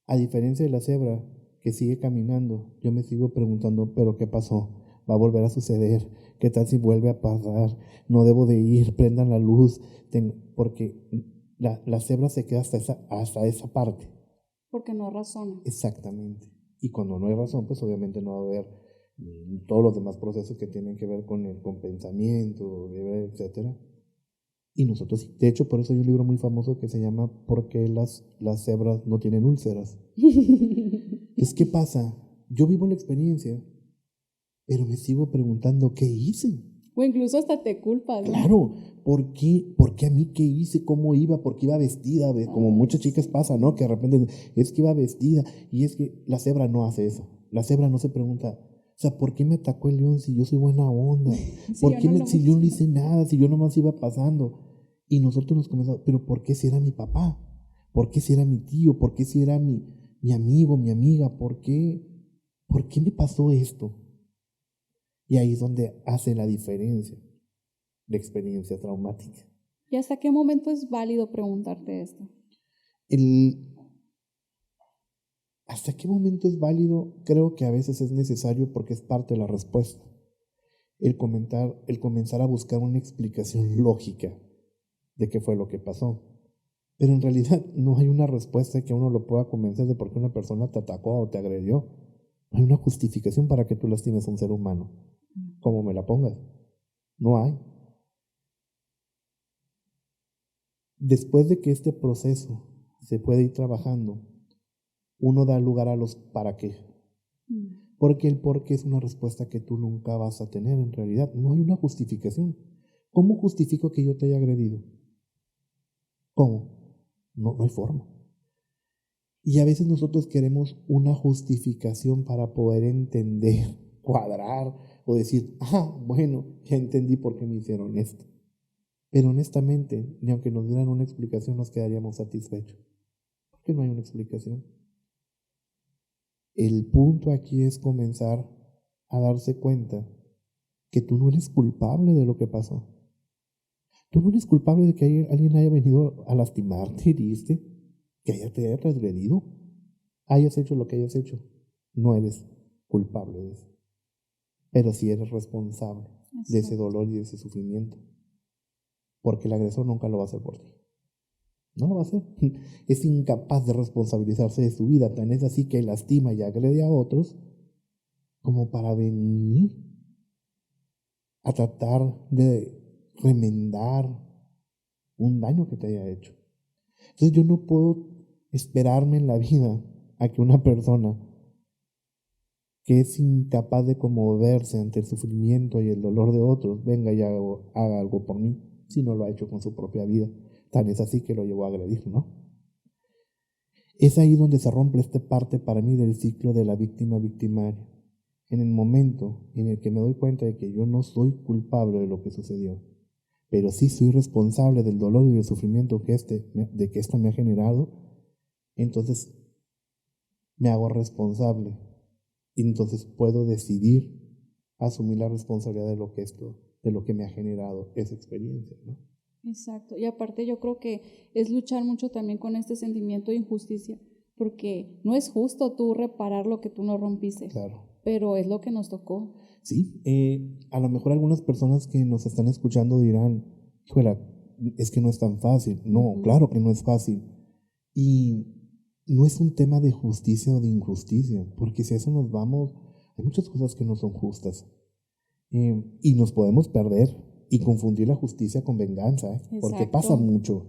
a diferencia de la cebra que sigue caminando, yo me sigo preguntando, ¿pero qué pasó? ¿Va a volver a suceder? ¿Qué tal si vuelve a pasar? No debo de ir, prendan la luz, porque la cebra se queda hasta esa parte. Porque no razona. Exactamente. Y cuando no hay razón, pues obviamente no va a haber todos los demás procesos que tienen que ver con el pensamiento, etcétera. Y nosotros, de hecho, por eso hay un libro muy famoso que se llama ¿Por qué las cebras no tienen úlceras? Entonces, ¿qué pasa? Yo vivo la experiencia, pero me sigo preguntando, ¿qué hice? O incluso hasta te culpas, ¿no? Claro, ¿por qué a mí qué hice? ¿Cómo iba? ¿Por qué iba vestida? Como muchas chicas pasa, ¿no? Que de repente es que iba vestida, y es que la cebra no hace eso. La cebra no se pregunta, o sea, ¿por qué me atacó el león si yo soy buena onda? ¿Por qué si yo no hice nada, si yo nomás iba pasando? Y nosotros nos comenzamos, pero ¿por qué si era mi papá? ¿Por qué si era mi tío? ¿Por qué si era mi amigo, mi amiga? ¿Por qué me pasó esto? Y ahí es donde hace la diferencia la experiencia traumática. ¿Y hasta qué momento es válido preguntarte esto? ¿Hasta qué momento es válido? Creo que a veces es necesario porque es parte de la respuesta. El comenzar a buscar una explicación lógica de qué fue lo que pasó. Pero en realidad no hay una respuesta que uno lo pueda convencer de por qué una persona te atacó o te agredió. No hay una justificación para que tú lastimes a un ser humano, como me la pongas. No hay. Después de que este proceso se puede ir trabajando, uno da lugar a los para qué. Porque el por qué es una respuesta que tú nunca vas a tener en realidad. No hay una justificación. ¿Cómo justifico que yo te haya agredido? ¿Cómo? No hay forma. Y a veces nosotros queremos una justificación para poder entender, cuadrar o decir, bueno, ya entendí por qué me hicieron esto. Pero honestamente, ni aunque nos dieran una explicación nos quedaríamos satisfechos. Porque no hay una explicación. El punto aquí es comenzar a darse cuenta que tú no eres culpable de lo que pasó. Tú no eres culpable de que alguien haya venido a lastimarte, heriste, que te haya transgredido, hayas hecho lo que hayas hecho. No eres culpable de eso. Pero sí eres responsable de ese dolor y de ese sufrimiento. Porque el agresor nunca lo va a hacer por ti. No lo va a hacer. Es incapaz de responsabilizarse de su vida. Tan es así que lastima y agrede a otros como para venir a tratar de remendar un daño que te haya hecho. Entonces yo no puedo esperarme en la vida a que una persona que es incapaz de conmoverse ante el sufrimiento y el dolor de otros venga y haga algo por mí, si no lo ha hecho con su propia vida. Tan es así que lo llevó a agredir, ¿no? Es ahí donde se rompe esta parte para mí del ciclo de la víctima-victimaria. En el momento en el que me doy cuenta de que yo no soy culpable de lo que sucedió, pero sí soy responsable del dolor y del sufrimiento de que esto me ha generado, entonces me hago responsable y entonces puedo decidir asumir la responsabilidad de lo que me ha generado esa experiencia, ¿no? Exacto. Y aparte yo creo que es luchar mucho también con este sentimiento de injusticia, porque no es justo tú reparar lo que tú no rompiste. Claro. Pero es lo que nos tocó. Sí, a lo mejor algunas personas que nos están escuchando dirán, es que no es tan fácil. No, claro que no es fácil. Y no es un tema de justicia o de injusticia, porque si a eso nos vamos, hay muchas cosas que no son justas. Y nos podemos perder y confundir la justicia con venganza, porque pasa mucho.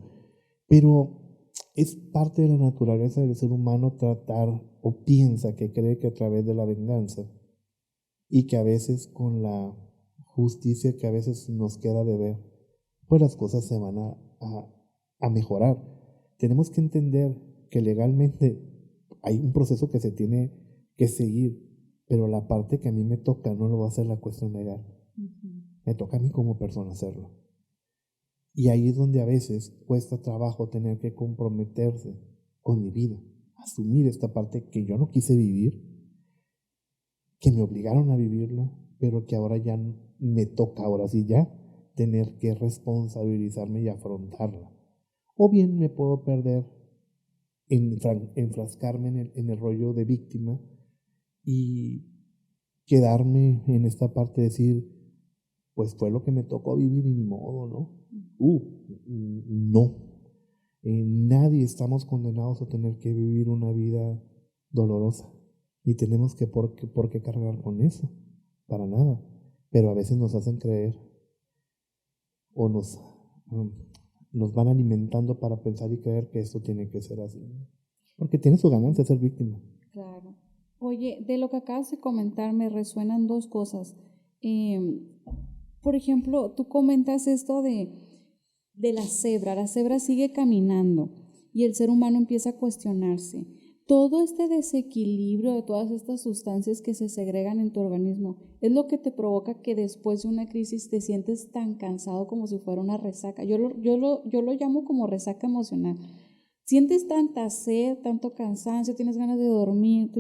Pero es parte de la naturaleza del ser humano tratar o piensa que cree que a través de la venganza y que a veces con la justicia que a veces nos queda de ver, pues las cosas se van a mejorar. Tenemos que entender que legalmente hay un proceso que se tiene que seguir, pero la parte que a mí me toca no lo va a hacer la cuestión legal. Me toca a mí como persona hacerlo. Y ahí es donde a veces cuesta trabajo tener que comprometerse con mi vida, asumir esta parte que yo no quise vivir, que me obligaron a vivirla, pero que ahora ya me toca, ahora sí ya, tener que responsabilizarme y afrontarla. O bien me puedo perder, enfrascarme en el rollo de víctima y quedarme en esta parte de decir, pues fue lo que me tocó vivir y ni modo, ¿no? No. Nadie estamos condenados a tener que vivir una vida dolorosa. Ni tenemos por qué cargar con eso. Para nada. Pero a veces nos hacen creer o nos van alimentando para pensar y creer que esto tiene que ser así. Porque tiene su ganancia ser víctima. Claro. Oye, de lo que acabas de comentar me resuenan dos cosas. Por ejemplo, tú comentas esto de la cebra sigue caminando y el ser humano empieza a cuestionarse. Todo este desequilibrio de todas estas sustancias que se segregan en tu organismo es lo que te provoca que después de una crisis te sientes tan cansado como si fuera una resaca. Yo lo llamo como resaca emocional. Sientes tanta sed, tanto cansancio, tienes ganas de dormir,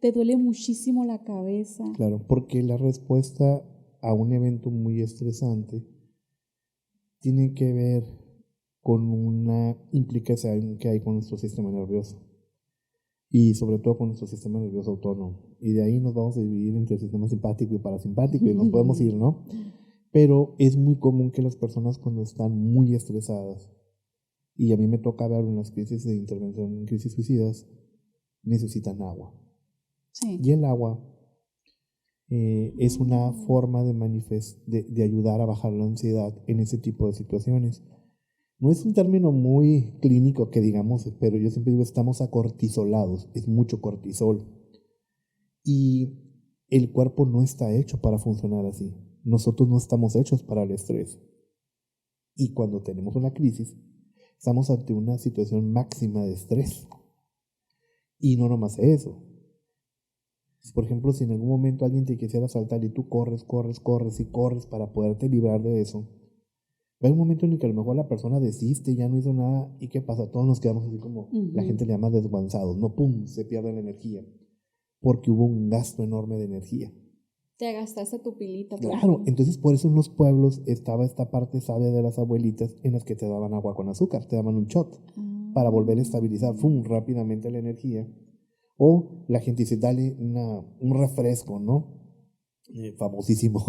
te duele muchísimo la cabeza. Claro, porque la respuesta a un evento muy estresante tiene que ver con una implicación que hay con nuestro sistema nervioso y sobre todo con nuestro sistema nervioso autónomo. Y de ahí nos vamos a dividir entre el sistema simpático y parasimpático y nos podemos ir, ¿no? Pero es muy común que las personas cuando están muy estresadas, y a mí me toca ver en las crisis de intervención, en crisis suicidas, necesitan agua. Sí. Y el agua es una forma de ayudar a bajar la ansiedad en ese tipo de situaciones. No es un término muy clínico que digamos, pero yo siempre digo estamos acortisolados, es mucho cortisol. Y el cuerpo no está hecho para funcionar así. Nosotros no estamos hechos para el estrés. Y cuando tenemos una crisis, estamos ante una situación máxima de estrés. Y no nomás eso. Por ejemplo, si en algún momento alguien te quisiera asaltar y tú corres para poderte librar de eso, va a haber un momento en el que a lo mejor la persona desiste, ya no hizo nada, ¿y qué pasa? Todos nos quedamos así como, la gente le llama desguanzados, no, pum, se pierde la energía, porque hubo un gasto enorme de energía. Te gastaste tu pilita. Claro, entonces por eso en los pueblos estaba esta parte sabia de las abuelitas en las que te daban agua con azúcar, te daban un shot para volver a estabilizar, rápidamente la energía. O la gente dice, dale un refresco, ¿no? Famosísimo,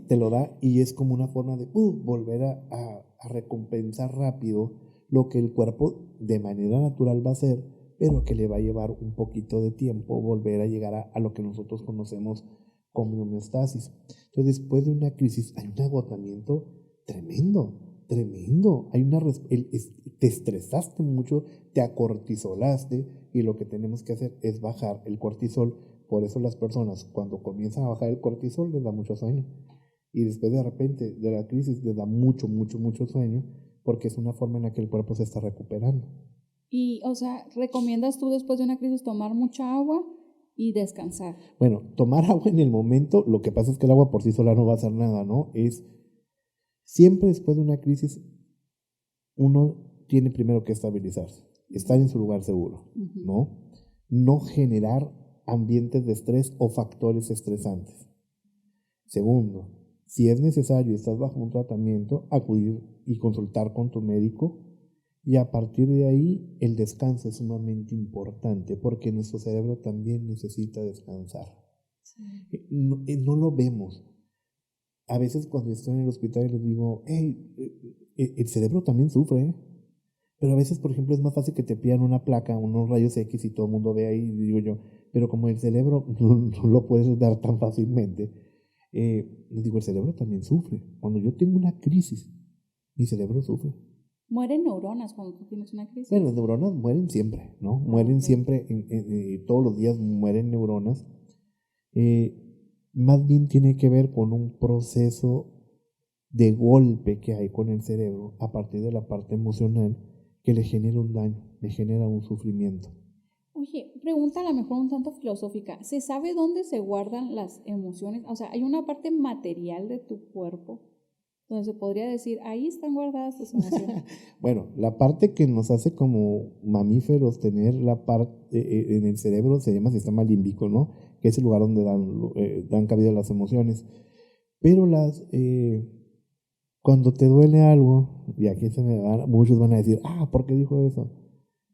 te lo da y es como una forma de volver a recompensar rápido lo que el cuerpo de manera natural va a hacer, pero que le va a llevar un poquito de tiempo volver a llegar a lo que nosotros conocemos como homeostasis. Entonces, después de una crisis hay un agotamiento tremendo. Te estresaste mucho, te acortisolaste y lo que tenemos que hacer es bajar el cortisol. Por eso las personas cuando comienzan a bajar el cortisol les da mucho sueño y después de repente de la crisis les da mucho sueño porque es una forma en la que el cuerpo se está recuperando. Y, o sea, ¿recomiendas tú después de una crisis tomar mucha agua y descansar? Bueno, tomar agua en el momento, lo que pasa es que el agua por sí sola no va a hacer nada, ¿no? Es siempre después de una crisis uno tiene primero que estabilizarse, estar en su lugar seguro, ¿no? No generar ambientes de estrés o factores estresantes. Segundo, si es necesario y estás bajo un tratamiento, acudir y consultar con tu médico y a partir de ahí el descanso es sumamente importante porque nuestro cerebro también necesita descansar. No lo vemos. a veces cuando estoy en el hospital les digo, hey, el cerebro también sufre, ¿eh? Pero a veces, por ejemplo, es más fácil que te pidan una placa, unos rayos X y todo el mundo ve ahí, digo yo, pero como el cerebro no lo puedes dar tan fácilmente, les digo, el cerebro también sufre. Cuando yo tengo una crisis, mi cerebro sufre. Mueren neuronas cuando tú tienes una crisis. Bueno, las neuronas mueren siempre, ¿no? Mueren ok. siempre, todos los días mueren neuronas. Más bien tiene que ver con un proceso de golpe que hay con el cerebro a partir de la parte emocional que le genera un daño, le genera un sufrimiento. Oye, pregunta a lo mejor un tanto filosófica. ¿Se sabe dónde se guardan las emociones? O sea, ¿hay una parte material de tu cuerpo donde se podría decir, ahí están guardadas tus emociones? Bueno, la parte que nos hace como mamíferos tener la parte en el cerebro se llama sistema límbico, ¿no? Que es el lugar donde dan cabida a las emociones. Pero cuando te duele algo, y aquí muchos van a decir, ¿por qué dijo eso?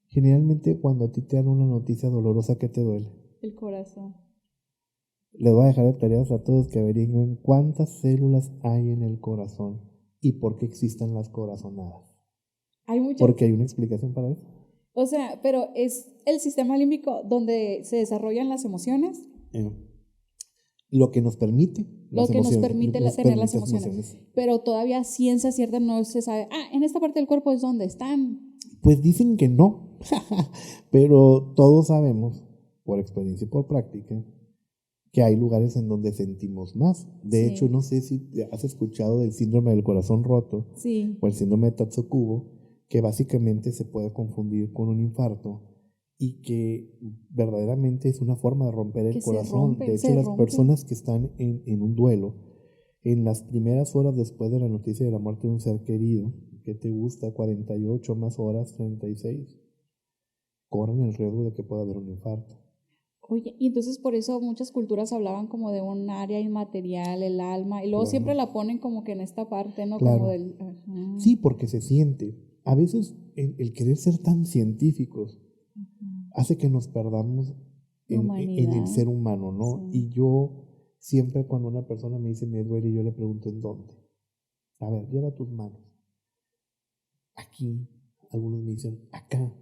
Generalmente cuando a ti te dan una noticia dolorosa, ¿qué te duele? El corazón. Les voy a dejar de tareas a todos que averigüen cuántas células hay en el corazón y por qué existen las corazonadas. Hay muchas. Porque hay una explicación para eso. O sea, pero es el sistema límbico donde se desarrollan las emociones. Lo que nos permite Lo que nos permite tener las emociones. Pero todavía ciencia cierta no se sabe. En esta parte del cuerpo es donde están. Pues dicen que no, pero todos sabemos, por experiencia y por práctica, que hay lugares en donde sentimos más. De hecho, no sé si has escuchado del síndrome del corazón roto o el síndrome de Tatsukubo, que básicamente se puede confundir con un infarto y que verdaderamente es una forma de romper el corazón. De hecho, las personas que están en un duelo, en las primeras horas después de la noticia de la muerte de un ser querido, ¿qué te gusta? 48 más horas, 36, corren el riesgo de que pueda haber un infarto. Oye, y entonces por eso muchas culturas hablaban como de un área inmaterial, el alma, y luego siempre la ponen como que en esta parte, ¿no? Claro. Como del... Sí, porque se siente. A veces el querer ser tan científicos hace que nos perdamos en el ser humano, ¿no? Sí. Y yo siempre cuando una persona me dice me duele, yo le pregunto ¿en dónde? A ver, lleva tus manos. Aquí, algunos me dicen acá.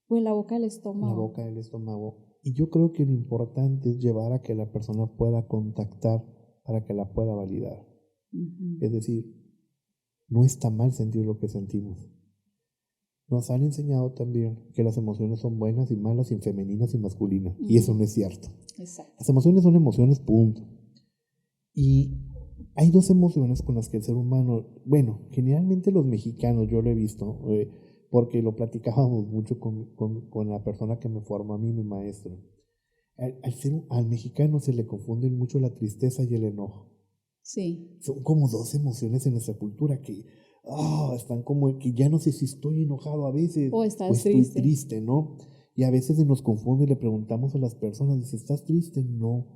O en la boca del estómago. En la boca del estómago. Y yo creo que lo importante es llevar a que la persona pueda contactar para que la pueda validar. Es decir, no está mal sentir lo que sentimos. Nos han enseñado también que las emociones son buenas y malas, y femeninas y masculinas. Y eso no es cierto. Exacto. Las emociones son emociones, punto. Y hay dos emociones con las que el ser humano, bueno, generalmente los mexicanos, yo lo he visto, porque lo platicábamos mucho con la persona que me formó a mí, mi maestro. Al mexicano se le confunden mucho la tristeza y el enojo. Sí. Son como dos emociones en nuestra cultura que están como que ya no sé si estoy enojado a veces o estoy triste, ¿no? Y a veces se nos confunde y le preguntamos a las personas, dice, ¿estás triste? No,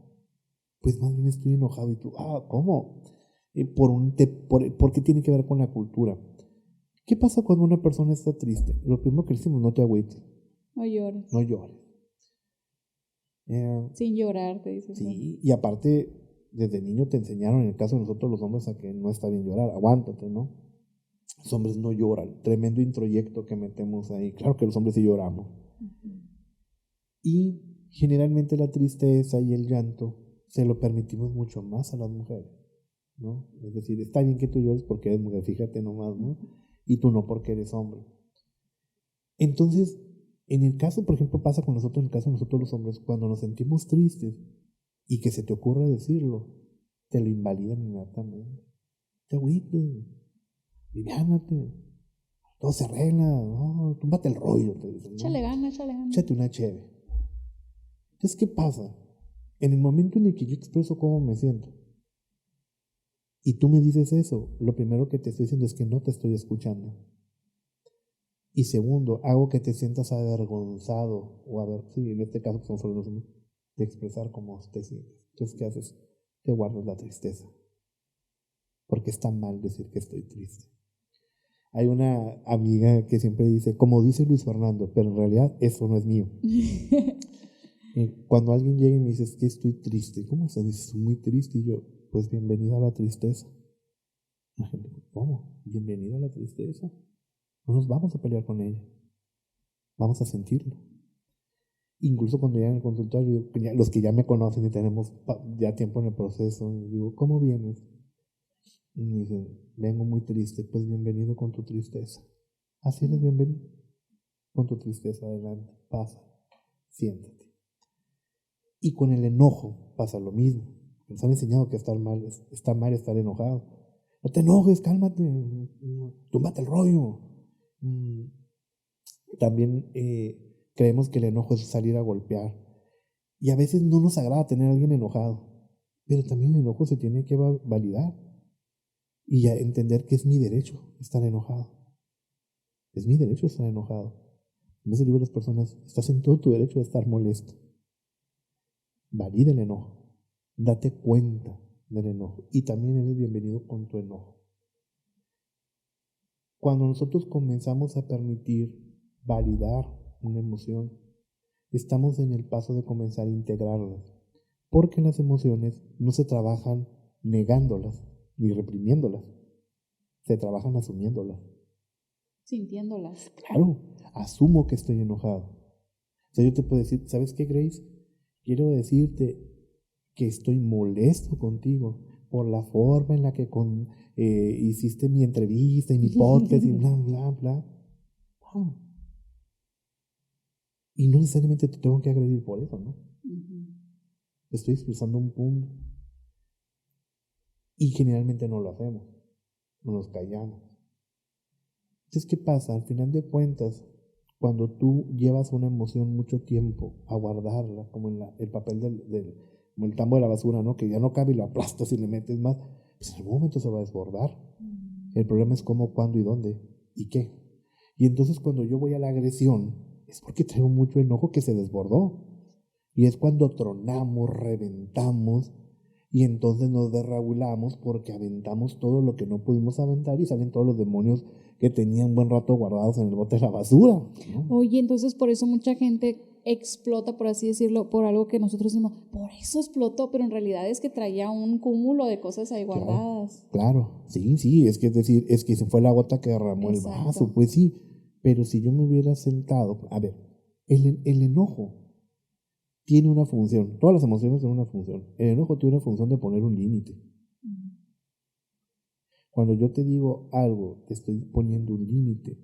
pues más bien estoy enojado. Y tú, ¿cómo? ¿Por qué tiene que ver con la cultura? ¿Qué pasa cuando una persona está triste? Lo primero que le decimos, no te agüites. No llores. No llores. Sin llorar, te dicen. Sí, y aparte, desde niño te enseñaron, en el caso de nosotros los hombres, a que no está bien llorar, aguántate, ¿no? Los hombres no lloran, tremendo introyecto que metemos ahí. Claro que los hombres sí lloramos. Y generalmente la tristeza y el llanto se lo permitimos mucho más a las mujeres, ¿no? Es decir, está bien que tú llores porque eres mujer, fíjate nomás, ¿no? Y tú no porque eres hombre. Entonces, en el caso, por ejemplo, pasa con nosotros, en el caso de nosotros los hombres, cuando nos sentimos tristes y que se te ocurre decirlo, te lo invalidan inmediatamente. Te agüites, liviánate, todo se arregla, no, túmbate el rollo, te dicen, ¿no? Échale gana. Échate una cheve. Entonces, ¿qué pasa? En el momento en el que yo expreso cómo me siento y tú me dices eso, lo primero que te estoy diciendo es que no te estoy escuchando. Y segundo, hago que te sientas avergonzado, en este caso estamos hablando de expresar cómo te sientes. Entonces, ¿qué haces? Te guardas la tristeza. Porque está mal decir que estoy triste. Hay una amiga que siempre dice, como dice Luis Fernando, pero en realidad eso no es mío. Cuando alguien llega y me dice, es que estoy triste, ¿cómo estás? Dices, muy triste. Y yo, pues bienvenido a la tristeza. La gente, ¿cómo? Bienvenido a la tristeza. No nos vamos a pelear con ella. Vamos a sentirlo. Incluso cuando llegan al consultorio, los que ya me conocen y tenemos ya tiempo en el proceso, digo, ¿cómo vienes? Y me dicen, vengo muy triste. Pues bienvenido con tu tristeza. Así eres bienvenido. Con tu tristeza, adelante, pasa, siéntate. Y con el enojo pasa lo mismo. Nos han enseñado que está mal estar enojado. No te enojes, cálmate, túmbate el rollo. También creemos que el enojo es salir a golpear. Y a veces no nos agrada tener a alguien enojado. Pero también el enojo se tiene que validar. Y ya entender que es mi derecho estar enojado. Es mi derecho estar enojado. A veces digo a las personas, estás en todo tu derecho de estar molesto. Valida el enojo. Date cuenta del enojo. Y también eres bienvenido con tu enojo. Cuando nosotros comenzamos a permitir validar una emoción, estamos en el paso de comenzar a integrarlas. Porque las emociones no se trabajan negándolas ni reprimiéndolas. Se trabajan asumiéndolas. Sintiéndolas. Claro, asumo que estoy enojado. O sea, yo te puedo decir, ¿sabes qué, Grace? Quiero decirte que estoy molesto contigo por la forma en la que hiciste mi entrevista y mi podcast y bla, bla, bla. Y no necesariamente te tengo que agredir por eso, ¿no? Estoy expresando un punto. Y generalmente no lo hacemos, no nos callamos. Entonces, ¿qué pasa? Al final de cuentas, cuando tú llevas una emoción mucho tiempo a guardarla, como en el papel como el tambo de la basura, ¿no? Que ya no cabe y lo aplastas y le metes más, pues en algún momento se va a desbordar. El problema es cómo, cuándo y dónde y qué. Y entonces cuando yo voy a la agresión, es porque traigo mucho enojo que se desbordó. Y es cuando tronamos, reventamos, y entonces nos desregulamos porque aventamos todo lo que no pudimos aventar y salen todos los demonios que tenían buen rato guardados en el bote de la basura, ¿no? Oye, entonces por eso mucha gente explota, por así decirlo, por algo que nosotros decimos, por eso explotó, pero en realidad es que traía un cúmulo de cosas ahí guardadas. Claro, sí, es decir, es que se fue la gota que derramó el vaso, pues sí, pero si yo me hubiera sentado, a ver, el enojo tiene una función, todas las emociones tienen una función, el enojo tiene una función de poner un límite. Cuando yo te digo algo, te estoy poniendo un límite.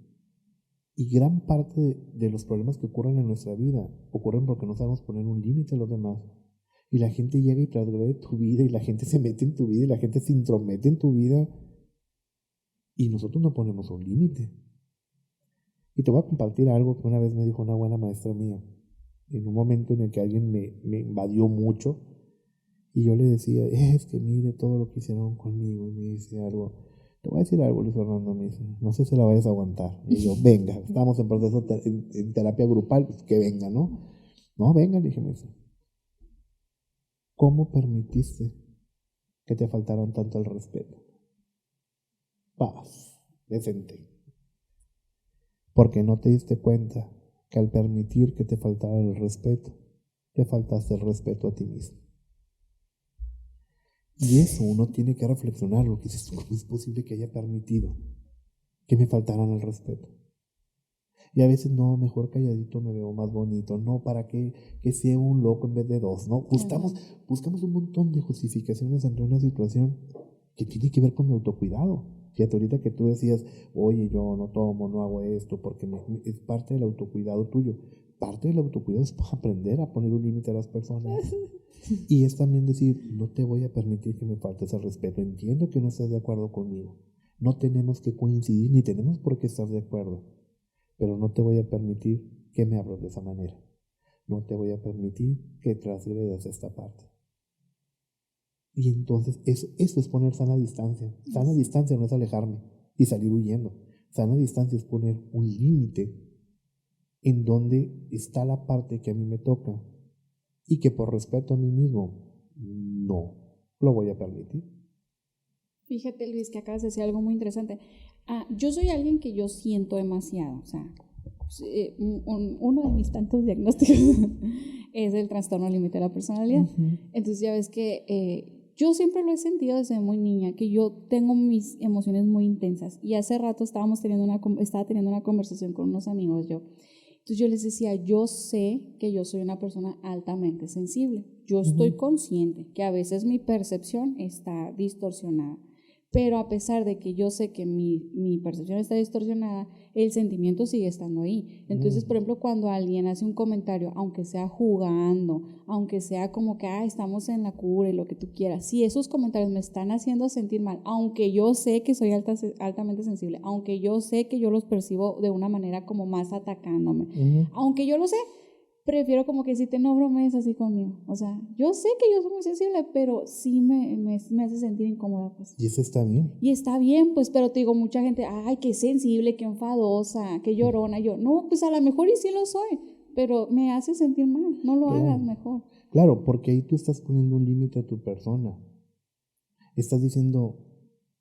Y gran parte de los problemas que ocurren en nuestra vida ocurren porque no sabemos poner un límite a los demás. Y la gente llega y transgrede tu vida, y la gente se mete en tu vida, y la gente se intromete en tu vida. Y nosotros no ponemos un límite. Y te voy a compartir algo que una vez me dijo una buena maestra mía. En un momento en el que alguien me invadió mucho, y yo le decía, es que mire todo lo que hicieron conmigo. Y me dice algo, te voy a decir algo, Luis Fernando, me dice, no sé si la vayas a aguantar. Y yo, venga, estamos en proceso en terapia grupal, pues que venga, ¿no? No, venga, le dije, me dice, ¿cómo permitiste que te faltaran tanto al respeto? Paz, me senté. Porque no te diste cuenta que al permitir que te faltara el respeto, te faltaste el respeto a ti mismo. Y eso uno tiene que reflexionarlo, que ¿cómo es posible que haya permitido que me faltaran el respeto? Y a veces, no, mejor calladito me veo más bonito, no, para que sea un loco en vez de dos, ¿no? Buscamos un montón de justificaciones ante una situación que tiene que ver con mi autocuidado. Fíjate, ahorita que tú decías, oye, yo no tomo, no hago esto, porque es parte del autocuidado tuyo. Parte del autocuidado es aprender a poner un límite a las personas. Y es también decir, no te voy a permitir que me faltes el respeto. Entiendo que no estás de acuerdo conmigo. No tenemos que coincidir, ni tenemos por qué estar de acuerdo. Pero no te voy a permitir que me hables de esa manera. No te voy a permitir que transgredas esta parte. Y entonces eso es poner sana distancia. Sana distancia no es alejarme y salir huyendo. Sana distancia es poner un límite en donde está la parte que a mí me toca y que por respeto a mí mismo no lo voy a permitir. Fíjate, Luis, que acabas de decir algo muy interesante. Yo soy alguien que yo siento demasiado, o sea, uno de mis tantos diagnósticos es el trastorno límite de la personalidad. Entonces ya ves que Yo siempre lo he sentido desde muy niña, que yo tengo mis emociones muy intensas. Y hace rato estaba teniendo una conversación con unos amigos yo. Entonces yo les decía, yo sé que yo soy una persona altamente sensible. Yo estoy consciente que a veces mi percepción está distorsionada. Pero a pesar de que yo sé que mi percepción está distorsionada, el sentimiento sigue estando ahí. Entonces, por ejemplo, cuando alguien hace un comentario, aunque sea jugando, aunque sea como que estamos en la cura y lo que tú quieras, si esos comentarios me están haciendo sentir mal, aunque yo sé que soy altamente sensible, aunque yo sé que yo los percibo de una manera como más atacándome, aunque yo lo sé, prefiero como que decirte, no bromees así conmigo. O sea, yo sé que yo soy muy sensible, pero sí me hace sentir incómoda, pues. Y eso está bien. Y está bien, pues, pero te digo, mucha gente, ay, qué sensible, qué enfadosa, qué llorona. Yo, no, pues a lo mejor y sí lo soy, pero me hace sentir mal, no lo hagas mejor. Claro, porque ahí tú estás poniendo un límite a tu persona. Estás diciendo,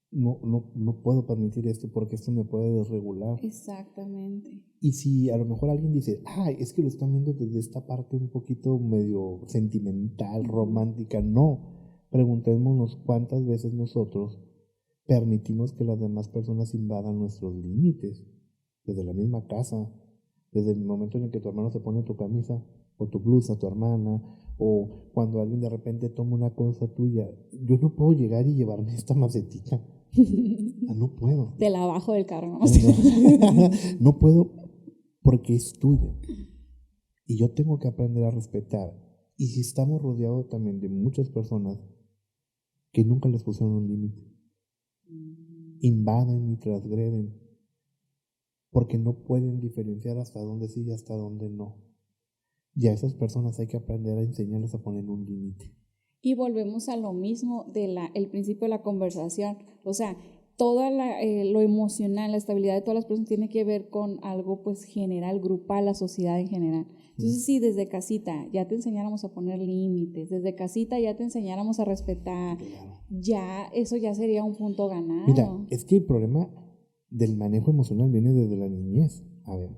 no puedo permitir esto porque esto me puede desregular. Exactamente. Y si a lo mejor alguien dice, es que lo están viendo desde esta parte un poquito medio sentimental, romántica, no. Preguntémonos cuántas veces nosotros permitimos que las demás personas invadan nuestros límites, desde la misma casa, desde el momento en el que tu hermano se pone tu camisa o tu blusa, tu hermana, o cuando alguien de repente toma una cosa tuya. Yo no puedo llegar y llevarme esta macetita. No puedo. Te la bajo del carro, ¿no? No puedo porque es tuya. Y yo tengo que aprender a respetar. Y si estamos rodeados también de muchas personas que nunca les pusieron un límite, invaden y transgreden, porque no pueden diferenciar hasta dónde sí y hasta dónde no. Y a esas personas hay que aprender a enseñarles a poner un límite. Y volvemos a lo mismo el principio de la conversación. O sea, todo lo emocional, la estabilidad de todas las personas tiene que ver con algo pues general, grupal, la sociedad en general. Entonces, si desde casita ya te enseñáramos a poner límites, desde casita ya te enseñáramos a respetar, ya eso ya sería un punto ganado. Mira, es que el problema del manejo emocional viene desde la niñez. A ver,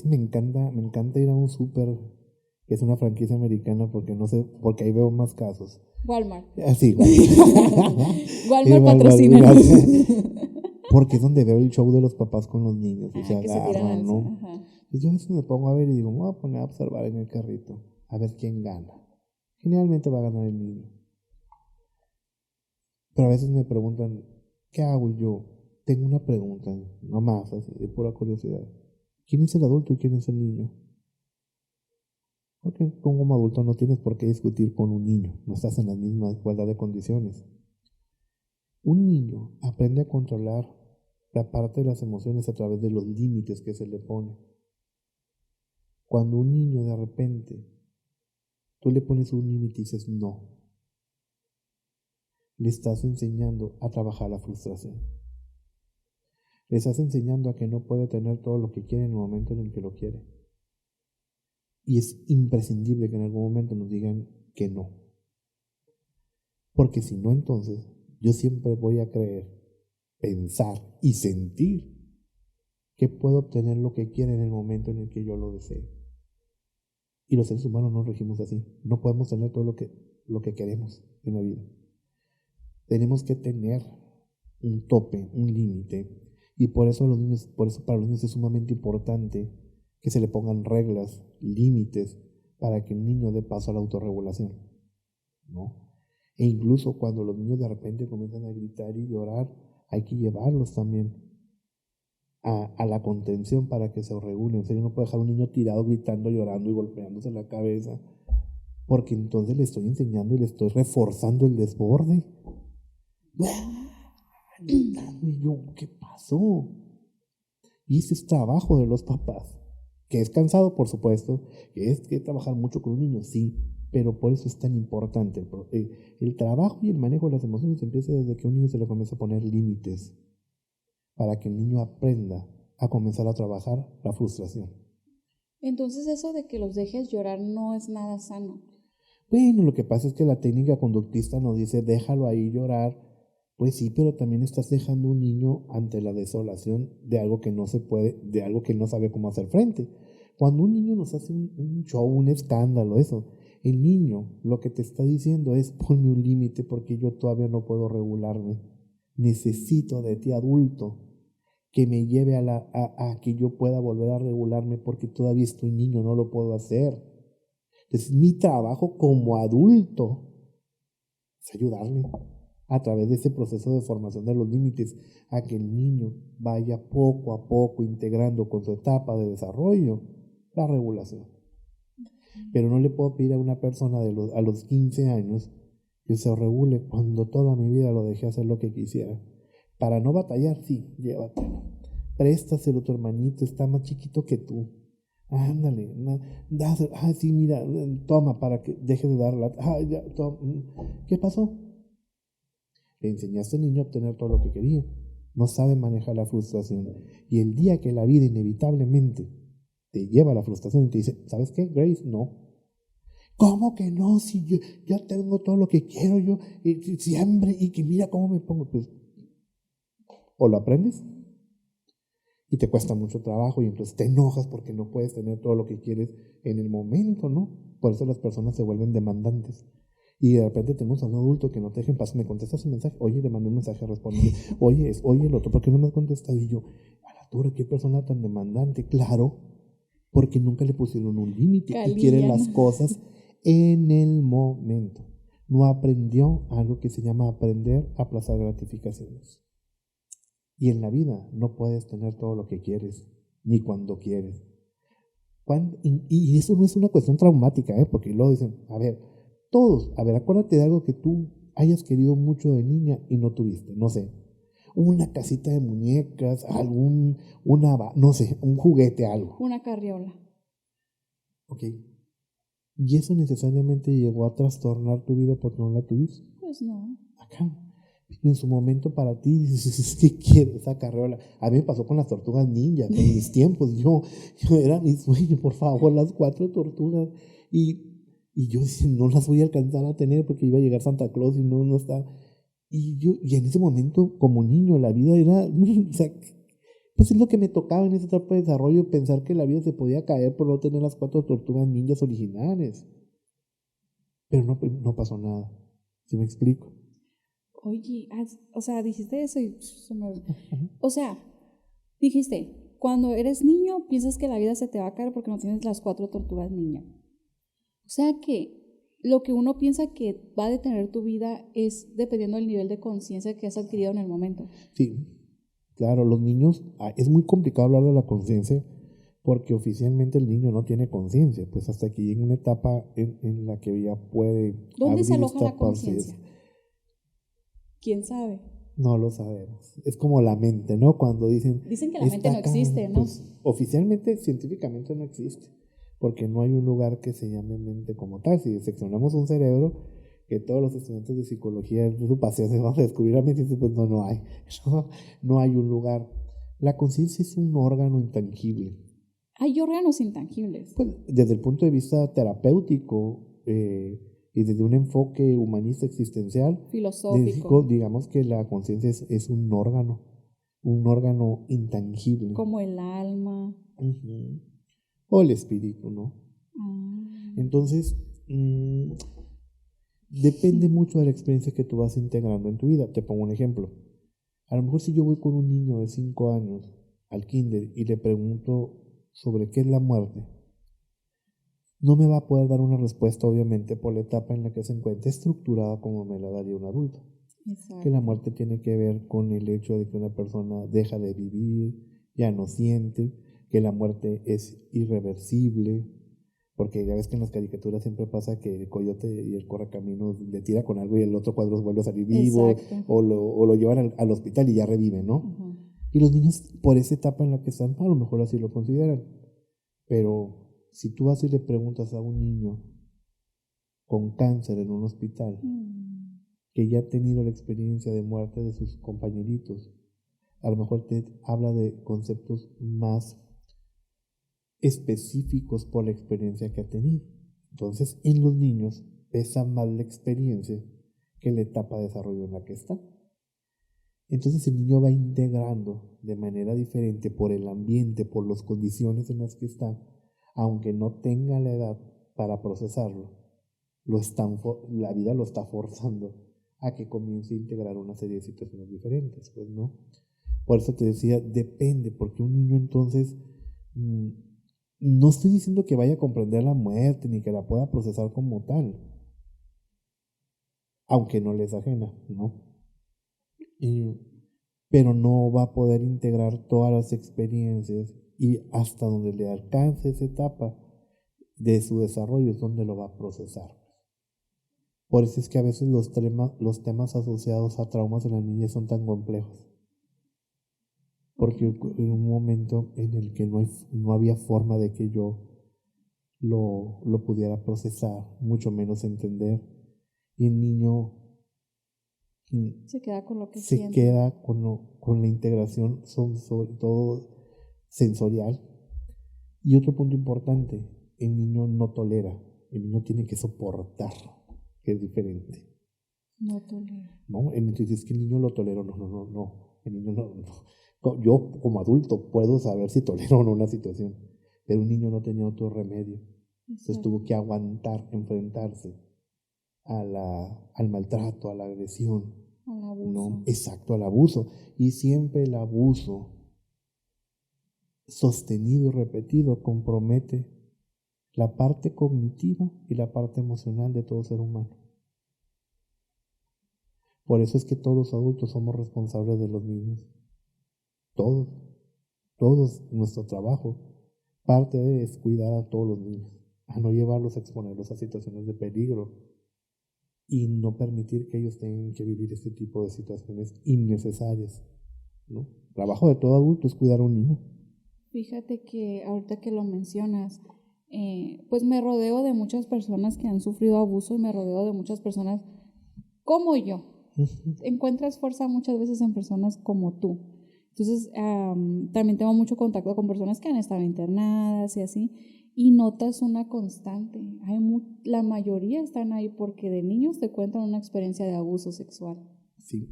me encanta ir a un súper, que es una franquicia americana, porque no sé, porque ahí veo más casos. Walmart. Sí, Walmart patrocina. Porque es donde veo el show de los papás con los niños. Y se agarran, ¿no? Pues yo a veces me pongo a ver y digo, me voy a poner a observar en el carrito, a ver quién gana. Generalmente va a ganar el niño. Pero a veces me preguntan, ¿qué hago yo? Tengo una pregunta, nomás así, de pura curiosidad. ¿Quién es el adulto y quién es el niño? Porque como adulto no tienes por qué discutir con un niño, no estás en la misma igualdad de condiciones. Un niño aprende a controlar la parte de las emociones a través de los límites que se le pone. Cuando un niño de repente tú le pones un límite y dices no, le estás enseñando a trabajar la frustración. Le estás enseñando a que no puede tener todo lo que quiere en el momento en el que lo quiere. Y es imprescindible que en algún momento nos digan que no. Porque si no, entonces yo siempre voy a creer, pensar y sentir que puedo obtener lo que quiero en el momento en el que yo lo desee. Y los seres humanos no regimos así. No podemos tener todo lo que queremos en la vida. Tenemos que tener un tope, un límite. Y por eso para los niños es sumamente importante que se le pongan reglas, límites, para que el niño dé paso a la autorregulación, ¿no? E incluso cuando los niños de repente comienzan a gritar y llorar, hay que llevarlos también a la contención para que se regulen. O sea, yo no puedo dejar a un niño tirado gritando, llorando y golpeándose la cabeza, porque entonces le estoy enseñando y le estoy reforzando el desborde. Y yo, ¿qué pasó? Y ese es trabajo de los papás, que es cansado, por supuesto, que es que trabajar mucho con un niño, sí, pero por eso es tan importante. El trabajo y el manejo de las emociones empieza desde que a un niño se le comienza a poner límites, para que el niño aprenda a comenzar a trabajar la frustración. Entonces eso de que los dejes llorar no es nada sano. Bueno, lo que pasa es que la técnica conductista nos dice, déjalo ahí llorar. Pues sí, pero también estás dejando un niño ante la desolación de algo que no se puede, de algo que no sabe cómo hacer frente. Cuando un niño nos hace un show, un escándalo, eso, El niño lo que te está diciendo es: ponme un límite porque yo todavía no puedo regularme. Necesito de ti, adulto, que me lleve a que yo pueda volver a regularme porque todavía estoy niño, no lo puedo hacer. Entonces, mi trabajo como adulto es ayudarle a través de ese proceso de formación de los límites a que el niño vaya poco a poco integrando con su etapa de desarrollo la regulación. Pero no le puedo pedir a una persona a los 15 años que se regule cuando toda mi vida lo dejé hacer lo que quisiera. Para no batallar, sí, llévatelo. Préstaselo a tu hermanito, está más chiquito que tú. Ándale, dáselo. Sí, mira, toma para que deje de darla. Ya, ¿qué pasó? Le enseñaste al niño a obtener todo lo que quería. No sabe manejar la frustración. Y el día que la vida inevitablemente te lleva a la frustración y te dice: ¿sabes qué, Grace? No. ¿Cómo que no? Si yo tengo todo lo que quiero, yo siempre, y que mira cómo me pongo. Pues, o lo aprendes y te cuesta mucho trabajo y entonces te enojas porque no puedes tener todo lo que quieres en el momento, ¿no? Por eso las personas se vuelven demandantes. Y de repente tenemos a un adulto que no te deja en paz. Me contestas un mensaje: oye, le mandé un mensaje, respondí. Oye, el otro, ¿por qué no me has contestado? Y yo: a la torre, qué persona tan demandante. Claro, porque nunca le pusieron un límite y quiere las cosas en el momento. No aprendió algo que se llama aprender a aplazar gratificaciones. Y en la vida no puedes tener todo lo que quieres, ni cuando quieres. Y eso no es una cuestión traumática, porque luego dicen: a ver, todos, acuérdate de algo que tú hayas querido mucho de niña y no tuviste, no sé, una casita de muñecas, no sé, un juguete, algo. Una carriola. Ok. ¿Y eso necesariamente llegó a trastornar tu vida porque no la tuviste? Pues no. Acá. En su momento para ti dices: ¿qué quiero? Esa carriola. A mí me pasó con las tortugas ninja en mis tiempos. Yo era mi sueño, por favor, las 4 tortugas. Y yo decía: no las voy a alcanzar a tener porque iba a llegar Santa Claus y no está. Y en ese momento, como niño, la vida era, o sea, pues es lo que me tocaba en esa etapa de desarrollo, pensar que la vida se podía caer por no tener las 4 tortugas ninjas originales. Pero no pasó nada. ¿Sí me explico? Oye, o sea, dijiste eso y se me... O sea, dijiste, cuando eres niño piensas que la vida se te va a caer porque no tienes las 4 tortugas ninja. O sea que lo que uno piensa que va a detener tu vida es dependiendo del nivel de conciencia que has adquirido en el momento. Sí, claro, los niños, es muy complicado hablar de la conciencia porque oficialmente el niño no tiene conciencia, pues hasta que llegue una etapa en la que ya puede ¿Dónde se abrir aloja la conciencia? ¿Quién sabe? No lo sabemos. Es como la mente, ¿no? Cuando dicen que la mente no existe, ¿no? Pues oficialmente, científicamente no existe, porque no hay un lugar que se llame mente como tal. Si seccionamos un cerebro, que todos los estudiantes de psicología en su paseo se van a descubrir a mente, pues no hay. No hay un lugar. La conciencia es un órgano intangible. Hay órganos intangibles. Pues desde el punto de vista terapéutico, y desde un enfoque humanista existencial, filosófico, digamos que la conciencia es un órgano intangible. Como el alma. Uh-huh. O el espíritu, ¿no? Entonces, depende mucho de la experiencia que tú vas integrando en tu vida. Te pongo un ejemplo. A lo mejor si yo voy con un niño de 5 años al kinder y le pregunto sobre qué es la muerte, no me va a poder dar una respuesta, obviamente, por la etapa en la que se encuentra estructurada como me la daría un adulto. Exacto. Que la muerte tiene que ver con el hecho de que una persona deja de vivir, ya no siente, que la muerte es irreversible, porque ya ves que en las caricaturas siempre pasa que el coyote y el correcaminos le tira con algo y el otro cuadro vuelve a salir vivo, o lo llevan al hospital y ya revive, ¿no? Uh-huh. Y los niños, por esa etapa en la que están, a lo mejor así lo consideran, pero si tú vas y le preguntas a un niño con cáncer en un hospital, que ya ha tenido la experiencia de muerte de sus compañeritos, a lo mejor te habla de conceptos más específicos por la experiencia que ha tenido. Entonces, en los niños pesa más la experiencia que la etapa de desarrollo en la que está. Entonces el niño va integrando de manera diferente por el ambiente, por las condiciones en las que está, aunque no tenga la edad para procesarlo. la vida lo está forzando a que comience a integrar una serie de situaciones diferentes, pues no. Por eso te decía, depende, porque un niño entonces, no estoy diciendo que vaya a comprender la muerte ni que la pueda procesar como tal, aunque no le es ajena, ¿no? Pero no va a poder integrar todas las experiencias, y hasta donde le alcance esa etapa de su desarrollo es donde lo va a procesar. Por eso es que a veces los temas asociados a traumas en la niñez son tan complejos. Porque en un momento en el que no había forma de que yo lo pudiera procesar, mucho menos entender, y el niño se queda con lo que se siente. queda con la integración, sobre todo sensorial. Y otro punto importante, el niño no tolera, el niño tiene que soportar, que es diferente. No tolera. No, entonces es que el niño lo tolero, no, el niño no. Yo como adulto puedo saber si tolero o no una situación, pero un niño no tenía otro remedio. Entonces tuvo que aguantar, enfrentarse al maltrato, a la agresión. Al abuso. No, exacto, al abuso. Y siempre el abuso sostenido y repetido compromete la parte cognitiva y la parte emocional de todo ser humano. Por eso es que todos los adultos somos responsables de los niños. Todos nuestro trabajo. Parte de es cuidar a todos los niños, a no llevarlos a exponerlos a situaciones de peligro y no permitir que ellos tengan que vivir este tipo de situaciones innecesarias, ¿no? El trabajo de todo adulto es cuidar a un niño. Fíjate que ahorita que lo mencionas, pues me rodeo de muchas personas que han sufrido abuso y me rodeo de muchas personas como yo. Encuentras fuerza muchas veces en personas como tú. Entonces, también tengo mucho contacto con personas que han estado internadas y así, y notas una constante. La mayoría están ahí porque de niños te cuentan una experiencia de abuso sexual. Sí,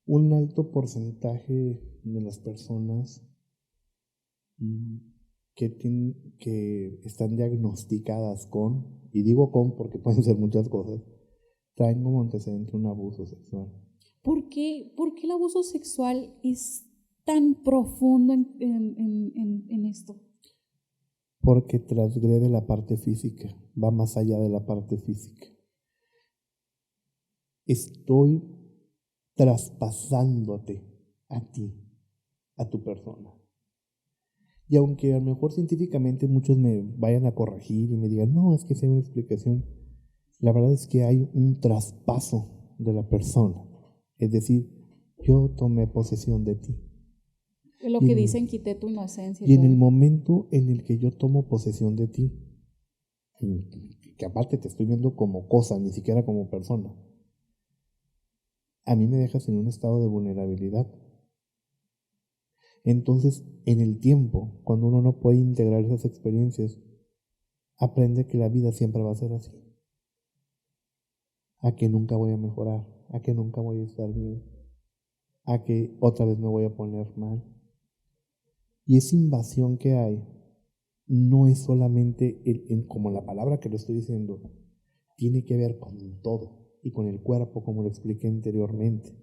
un alto porcentaje de las personas que están diagnosticadas con, y digo con porque pueden ser muchas cosas, traen como antecedente un abuso sexual. ¿Por qué el abuso sexual es tan profundo en esto? Porque transgrede la parte física, va más allá de la parte física. Estoy traspasándote a ti, a tu persona. Y aunque a lo mejor científicamente muchos me vayan a corregir y me digan, no, es que sea una explicación, la verdad es que hay un traspaso de la persona. Es decir, yo tomé posesión de ti. Lo que dicen, quité tu inocencia. Y en el momento en el que yo tomo posesión de ti, que aparte te estoy viendo como cosa, ni siquiera como persona, a mí me dejas en un estado de vulnerabilidad. Entonces, en el tiempo, cuando uno no puede integrar esas experiencias, aprende que la vida siempre va a ser así. A que nunca voy a mejorar, a que nunca voy a estar bien, a que otra vez me voy a poner mal. Y esa invasión que hay no es solamente como la palabra que lo estoy diciendo, tiene que ver con todo y con el cuerpo, como lo expliqué anteriormente,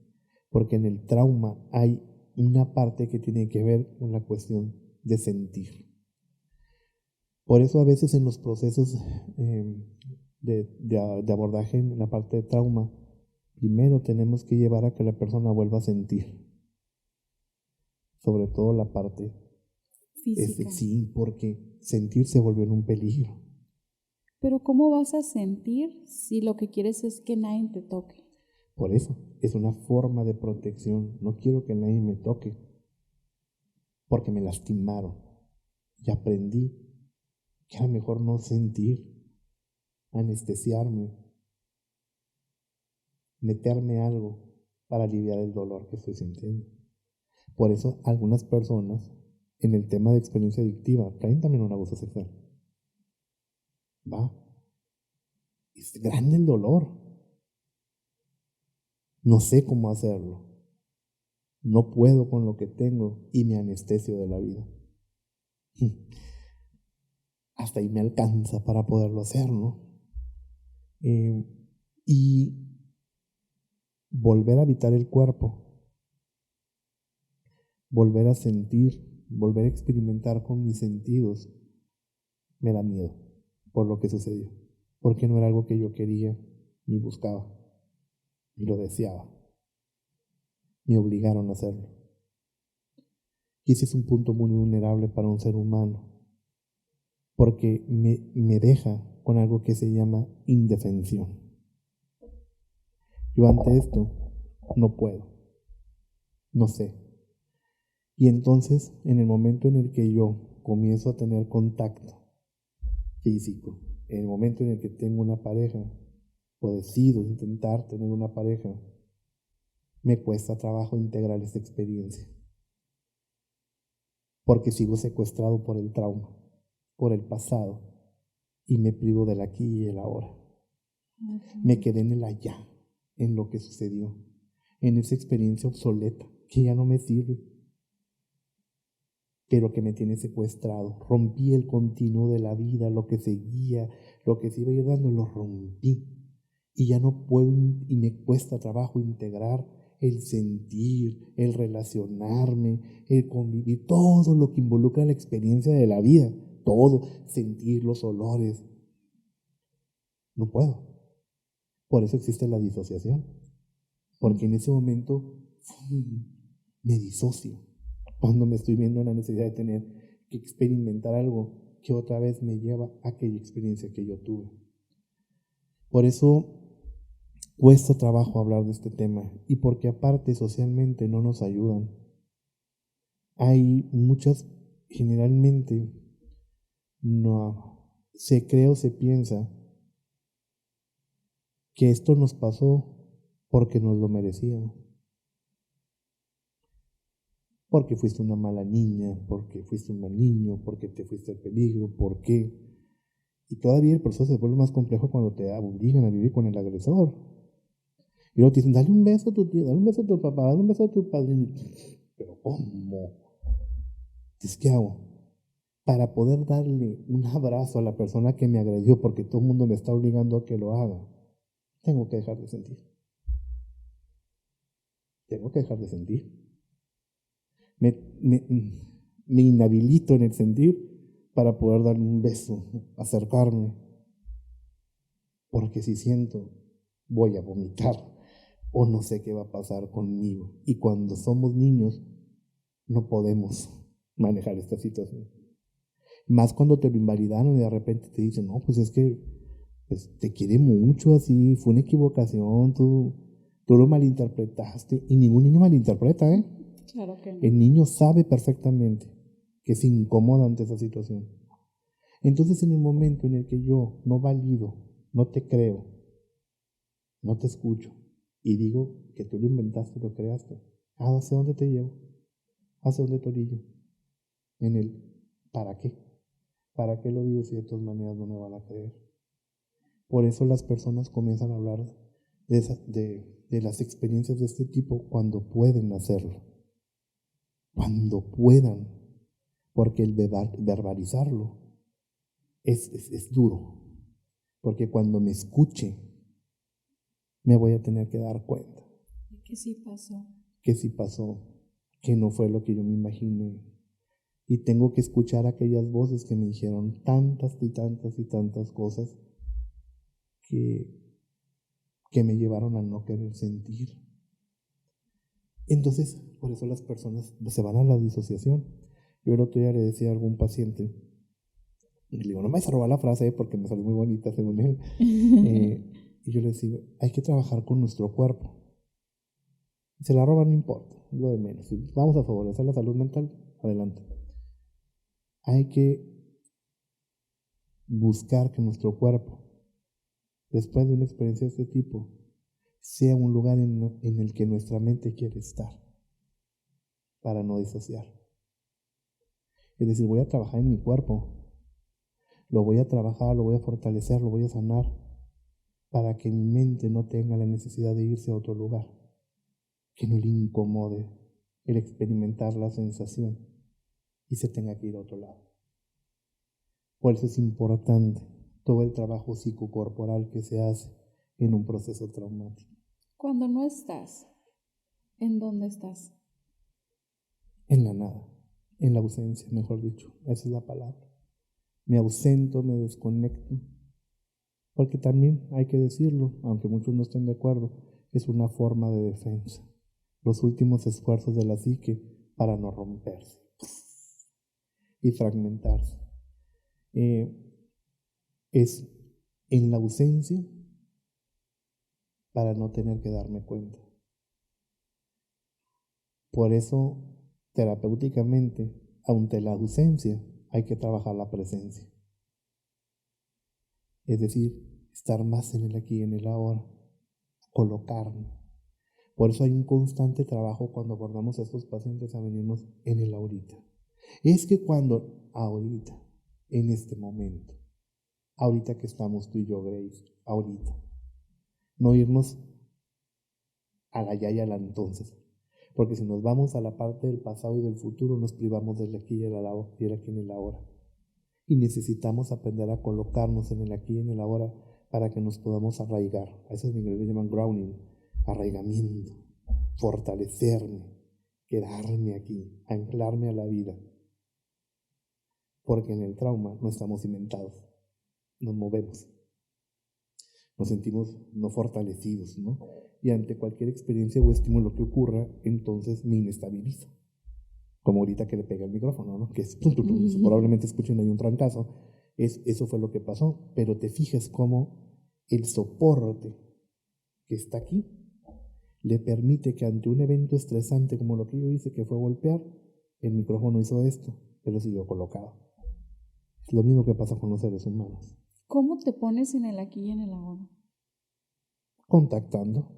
porque en el trauma hay una parte que tiene que ver con la cuestión de sentir. Por eso a veces en los procesos de abordaje en la parte de trauma, primero tenemos que llevar a que la persona vuelva a sentir, sobre todo la parte física. Sí, porque sentir se vuelve en un peligro. Pero ¿cómo vas a sentir si lo que quieres es que nadie te toque? Por eso, es una forma de protección. No quiero que nadie me toque, porque me lastimaron. Y aprendí que era mejor no sentir, anestesiarme, meterme algo para aliviar el dolor que estoy sintiendo. Por eso algunas personas en el tema de experiencia adictiva traen también un abuso sexual. Es grande el dolor. No sé cómo hacerlo. No puedo con lo que tengo y me anestesio de la vida. Hasta ahí me alcanza para poderlo hacer, ¿no? Y volver a habitar el cuerpo, volver a sentir, volver a experimentar con mis sentidos, me da miedo por lo que sucedió, porque no era algo que yo quería ni buscaba, ni lo deseaba. Me obligaron a hacerlo. Y ese es un punto muy vulnerable para un ser humano, porque me deja con algo que se llama indefensión. Yo ante esto no puedo, no sé. Y entonces, en el momento en el que yo comienzo a tener contacto físico, en el momento en el que tengo una pareja, o decido intentar tener una pareja, me cuesta trabajo integrar esa experiencia, porque sigo secuestrado por el trauma, por el pasado, y me privo del aquí y el ahora. Me quedé en el allá, en lo que sucedió, en esa experiencia obsoleta, que ya no me sirve, pero que me tiene secuestrado. Rompí el continuo de la vida, lo que seguía, lo que se iba a ir dando, lo rompí. Y ya no puedo, y me cuesta trabajo integrar el sentir, el relacionarme, el convivir, todo lo que involucra la experiencia de la vida, todo, sentir los olores. No puedo. Por eso existe la disociación, porque en ese momento me disocio, cuando me estoy viendo en la necesidad de tener que experimentar algo que otra vez me lleva a aquella experiencia que yo tuve. Por eso cuesta trabajo hablar de este tema, y porque aparte socialmente no nos ayudan. Hay muchas, generalmente no se cree o se piensa que esto nos pasó porque nos lo merecíamos, porque fuiste una mala niña, porque fuiste un mal niño, porque te fuiste al peligro, ¿por qué? Y todavía el proceso se vuelve más complejo cuando te obligan a vivir con el agresor. Y luego te dicen, dale un beso a tu tío, dale un beso a tu papá, dale un beso a tu padrino. Pero ¿cómo? Entonces, ¿qué hago? Para poder darle un abrazo a la persona que me agredió, porque todo el mundo me está obligando a que lo haga, tengo que dejar de sentir. Tengo que dejar de sentir. Me inhabilito en el sentir para poder darle un beso, acercarme. Porque si siento, voy a vomitar o no sé qué va a pasar conmigo. Y cuando somos niños, no podemos manejar esta situación. Más cuando te lo invalidaron y de repente te dicen, no, pues es que pues, te quiere mucho, así, fue una equivocación, tú lo malinterpretaste. Y ningún niño malinterpreta, ¿eh? Claro que no. El niño sabe perfectamente que se incomoda ante esa situación. Entonces, en el momento en el que yo no valido, no te creo, no te escucho y digo que tú lo inventaste, lo creaste, ¿hacia dónde te llevo? ¿Hacia dónde te orillo? En el ¿para qué? ¿Para qué lo digo si de todas maneras no me van a creer? Por eso las personas comienzan a hablar de las experiencias de este tipo cuando pueden hacerlo, cuando puedan, porque el verbalizarlo es duro, porque cuando me escuche me voy a tener que dar cuenta Que sí pasó. que sí pasó, que no fue lo que yo me imaginé, y tengo que escuchar aquellas voces que me dijeron tantas y tantas y tantas cosas que me llevaron a no querer sentir. Entonces, por eso las personas se van a la disociación. Yo el otro día le decía a algún paciente, y le digo, no me vas a robar la frase porque me salió muy bonita según él, y yo le decía, hay que trabajar con nuestro cuerpo. Si se la roban no importa, es lo de menos. Si vamos a favorecer la salud mental, adelante. Hay que buscar que nuestro cuerpo, después de una experiencia de este tipo, sea un lugar en el que nuestra mente quiere estar, para no disociar. Es decir, voy a trabajar en mi cuerpo, lo voy a trabajar, lo voy a fortalecer, lo voy a sanar, para que mi mente no tenga la necesidad de irse a otro lugar, que no le incomode el experimentar la sensación y se tenga que ir a otro lado. Por eso es importante todo el trabajo psicocorporal que se hace en un proceso traumático. Cuando no estás, ¿en dónde estás? En la nada, en la ausencia, mejor dicho, esa es la palabra. Me ausento, me desconecto, porque también hay que decirlo, aunque muchos no estén de acuerdo, es una forma de defensa. Los últimos esfuerzos de la psique para no romperse y fragmentarse. Es en la ausencia para no tener que darme cuenta. Por eso, terapéuticamente, ante la ausencia, hay que trabajar la presencia. Es decir, estar más en el aquí y en el ahora, colocarme. Por eso hay un constante trabajo cuando abordamos a estos pacientes a venirnos en el ahorita. Es que cuando ahorita, en este momento, ahorita que estamos tú y yo, Grace, ahorita, no irnos a la ya y a la entonces, porque si nos vamos a la parte del pasado y del futuro, nos privamos del aquí y el aquí en el ahora. Y necesitamos aprender a colocarnos en el aquí y en el ahora para que nos podamos arraigar. A eso en inglés le llaman grounding, arraigamiento, fortalecerme, quedarme aquí, anclarme a la vida. Porque en el trauma no estamos cimentados, nos movemos, nos sentimos no fortalecidos, ¿no? Y ante cualquier experiencia o estímulo que ocurra, entonces me inestabilizo. Como ahorita que le pegué el micrófono, ¿no? Que es probablemente escuchen ahí un trancazo. Eso fue lo que pasó. Pero te fijas cómo el soporte que está aquí le permite que ante un evento estresante como lo que yo hice, que fue golpear, el micrófono hizo esto, pero siguió colocado. Es lo mismo que pasa con los seres humanos. ¿Cómo te pones en el aquí y en el ahora? Contactando,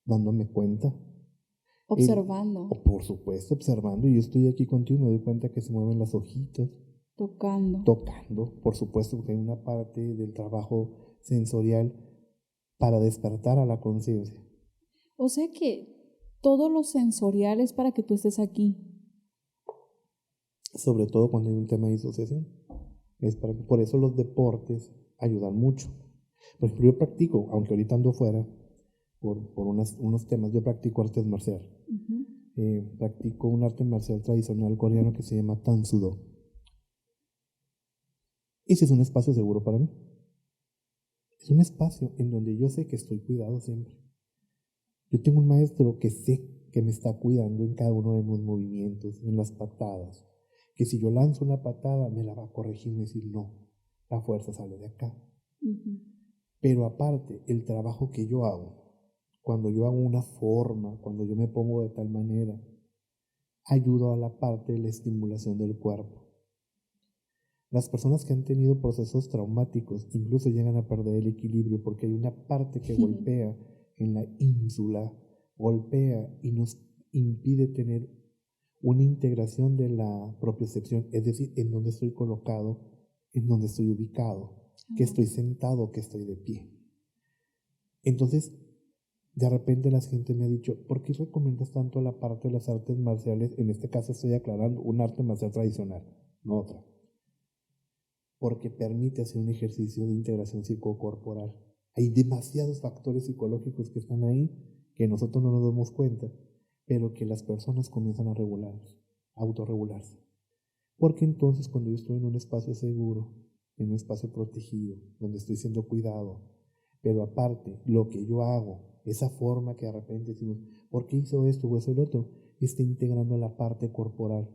dándome cuenta. Observando. Por supuesto, observando. Y yo estoy aquí contigo y me doy cuenta que se mueven las hojitas. Tocando, por supuesto, porque hay una parte del trabajo sensorial para despertar a la conciencia. O sea que todo lo sensorial es para que tú estés aquí. Sobre todo cuando hay un tema de disociación. Por eso los deportes ayudan mucho. Por ejemplo, yo practico, aunque ahorita ando fuera, por unos temas, yo practico artes marciales. Practico un arte marcial tradicional coreano que se llama Tansudo. Ese es un espacio seguro para mí. Es un espacio en donde yo sé que estoy cuidado siempre. Yo tengo un maestro que sé que me está cuidando en cada uno de mis movimientos, en las patadas. Que si yo lanzo una patada, me la va a corregir y me decir, no, la fuerza sale de acá. Pero aparte, el trabajo que yo hago, cuando yo hago una forma, cuando yo me pongo de tal manera, ayudo a la parte de la estimulación del cuerpo. Las personas que han tenido procesos traumáticos incluso llegan a perder el equilibrio porque hay una parte que golpea en la ínsula, golpea y nos impide tener una integración de la propiocepción, es decir, en dónde estoy colocado, en dónde estoy ubicado, que estoy sentado, que estoy de pie. Entonces, de repente la gente me ha dicho, ¿por qué recomiendas tanto la parte de las artes marciales? En este caso estoy aclarando un arte marcial tradicional, no otra. Porque permite hacer un ejercicio de integración psicocorporal. Hay demasiados factores psicológicos que están ahí que nosotros no nos damos cuenta, pero que las personas comienzan a regularse, a autorregularse. Porque entonces cuando yo estoy en un espacio seguro, en un espacio protegido, donde estoy siendo cuidado, pero aparte, lo que yo hago, esa forma que de repente decimos, ¿por qué hizo esto o eso el otro? Está integrando la parte corporal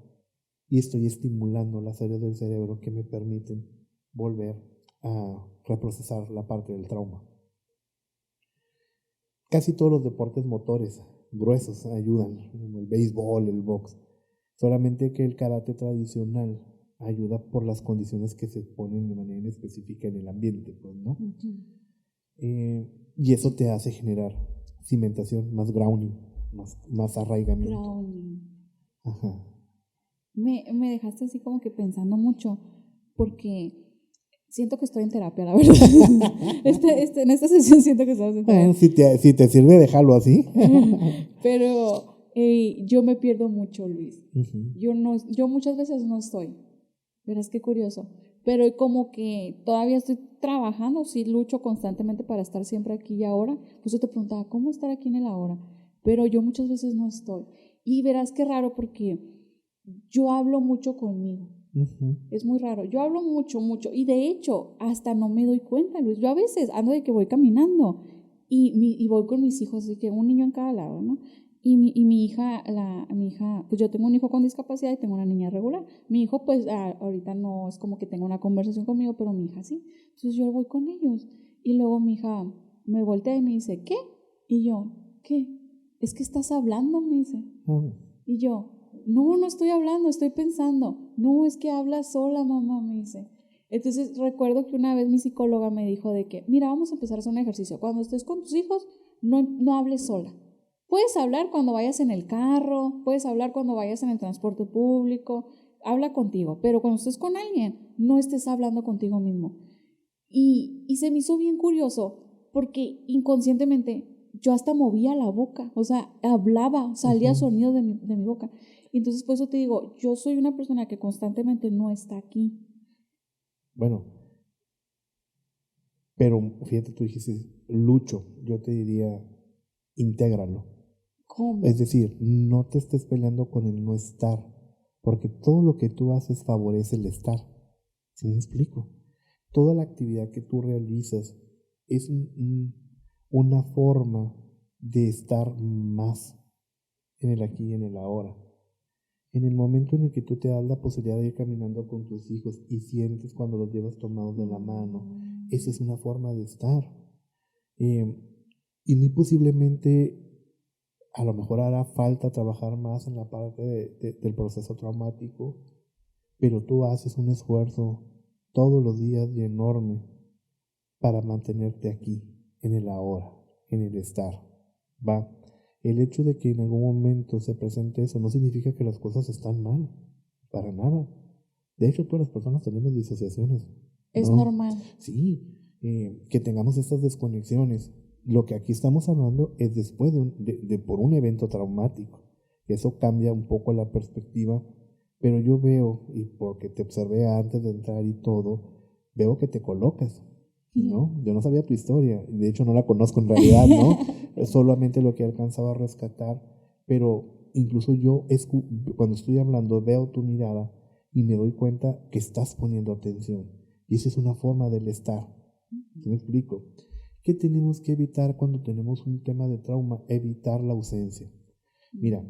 y estoy estimulando las áreas del cerebro que me permiten volver a reprocesar la parte del trauma. Casi todos los deportes motores gruesos ayudan, el béisbol, el box, solamente que el karate tradicional ayuda por las condiciones que se ponen de manera específica en el ambiente, pues, ¿no? Y eso te hace generar cimentación, más grounding, más arraigamiento. Grounding. Ajá. Me dejaste así como que pensando mucho, porque siento que estoy en terapia, la verdad. En esta sesión siento que estamos en terapia. Bueno, si te sirve, déjalo así. Pero yo me pierdo mucho, Luis. Yo muchas veces no estoy. Verás qué curioso. pero como que todavía estoy trabajando, sí lucho constantemente para estar siempre aquí y ahora. Pues yo te preguntaba, ¿cómo estar aquí en el ahora? Pero yo muchas veces no estoy. Y verás qué raro porque yo hablo mucho conmigo. Ujú. Es muy raro. Yo hablo mucho, mucho. Y de hecho, hasta no me doy cuenta, Luis. Yo a veces ando de que voy caminando y voy con mis hijos, así que un niño en cada lado, ¿no? Mi hija, mi hija, pues yo tengo un hijo con discapacidad y tengo una niña regular. Mi hijo, pues ahorita no es como que tenga una conversación conmigo, pero mi hija sí. Entonces yo voy con ellos. Y luego mi hija me voltea y me dice, ¿qué? Y yo, ¿qué? Es que estás hablando, me dice. Ah, Y yo, no, no estoy hablando, estoy pensando. No, es que hablas sola, mamá, me dice. Entonces recuerdo que una vez mi psicóloga me dijo de que, mira, vamos a empezar a hacer un ejercicio. Cuando estés con tus hijos, no hables sola. Puedes hablar cuando vayas en el carro, puedes hablar cuando vayas en el transporte público, habla contigo, pero cuando estés con alguien, no estés hablando contigo mismo. Y se me hizo bien curioso porque inconscientemente yo hasta movía la boca, o sea, hablaba, salía ujú. sonido de mi boca. Y entonces por eso te digo, yo soy una persona que constantemente no está aquí. Bueno, pero fíjate, tú dijiste lucho, yo te diría intégralo. Es ¿Cómo? decir, no te estés peleando con el no estar, porque todo lo que tú haces favorece el estar. ¿Sí me explico? Toda la actividad que tú realizas es una forma de estar más en el aquí y en el ahora. En el momento en el que tú te das la posibilidad de ir caminando con tus hijos y sientes cuando los llevas tomados de la mano, esa es una forma de estar. Eh, y muy posiblemente a lo mejor hará falta trabajar más en la parte del proceso traumático, pero tú haces un esfuerzo todos los días y enorme para mantenerte aquí, en el ahora, en el estar. Va. El hecho de que en algún momento se presente eso no significa que las cosas están mal, para nada. De hecho, todas las personas tenemos disociaciones, Es ¿no? normal. Sí, que tengamos estas desconexiones. Lo que aquí estamos hablando es después por un evento traumático. Eso cambia un poco la perspectiva, pero yo veo, y porque te observé antes de entrar y todo, veo que te colocas, ¿no? Yo no sabía tu historia, de hecho no la conozco en realidad, ¿no? Solamente lo que he alcanzado a rescatar, pero incluso yo cuando estoy hablando veo tu mirada y me doy cuenta que estás poniendo atención. Y esa es una forma del estar. ¿Sí me explico? ¿Qué tenemos que evitar cuando tenemos un tema de trauma? Evitar la ausencia. Mira,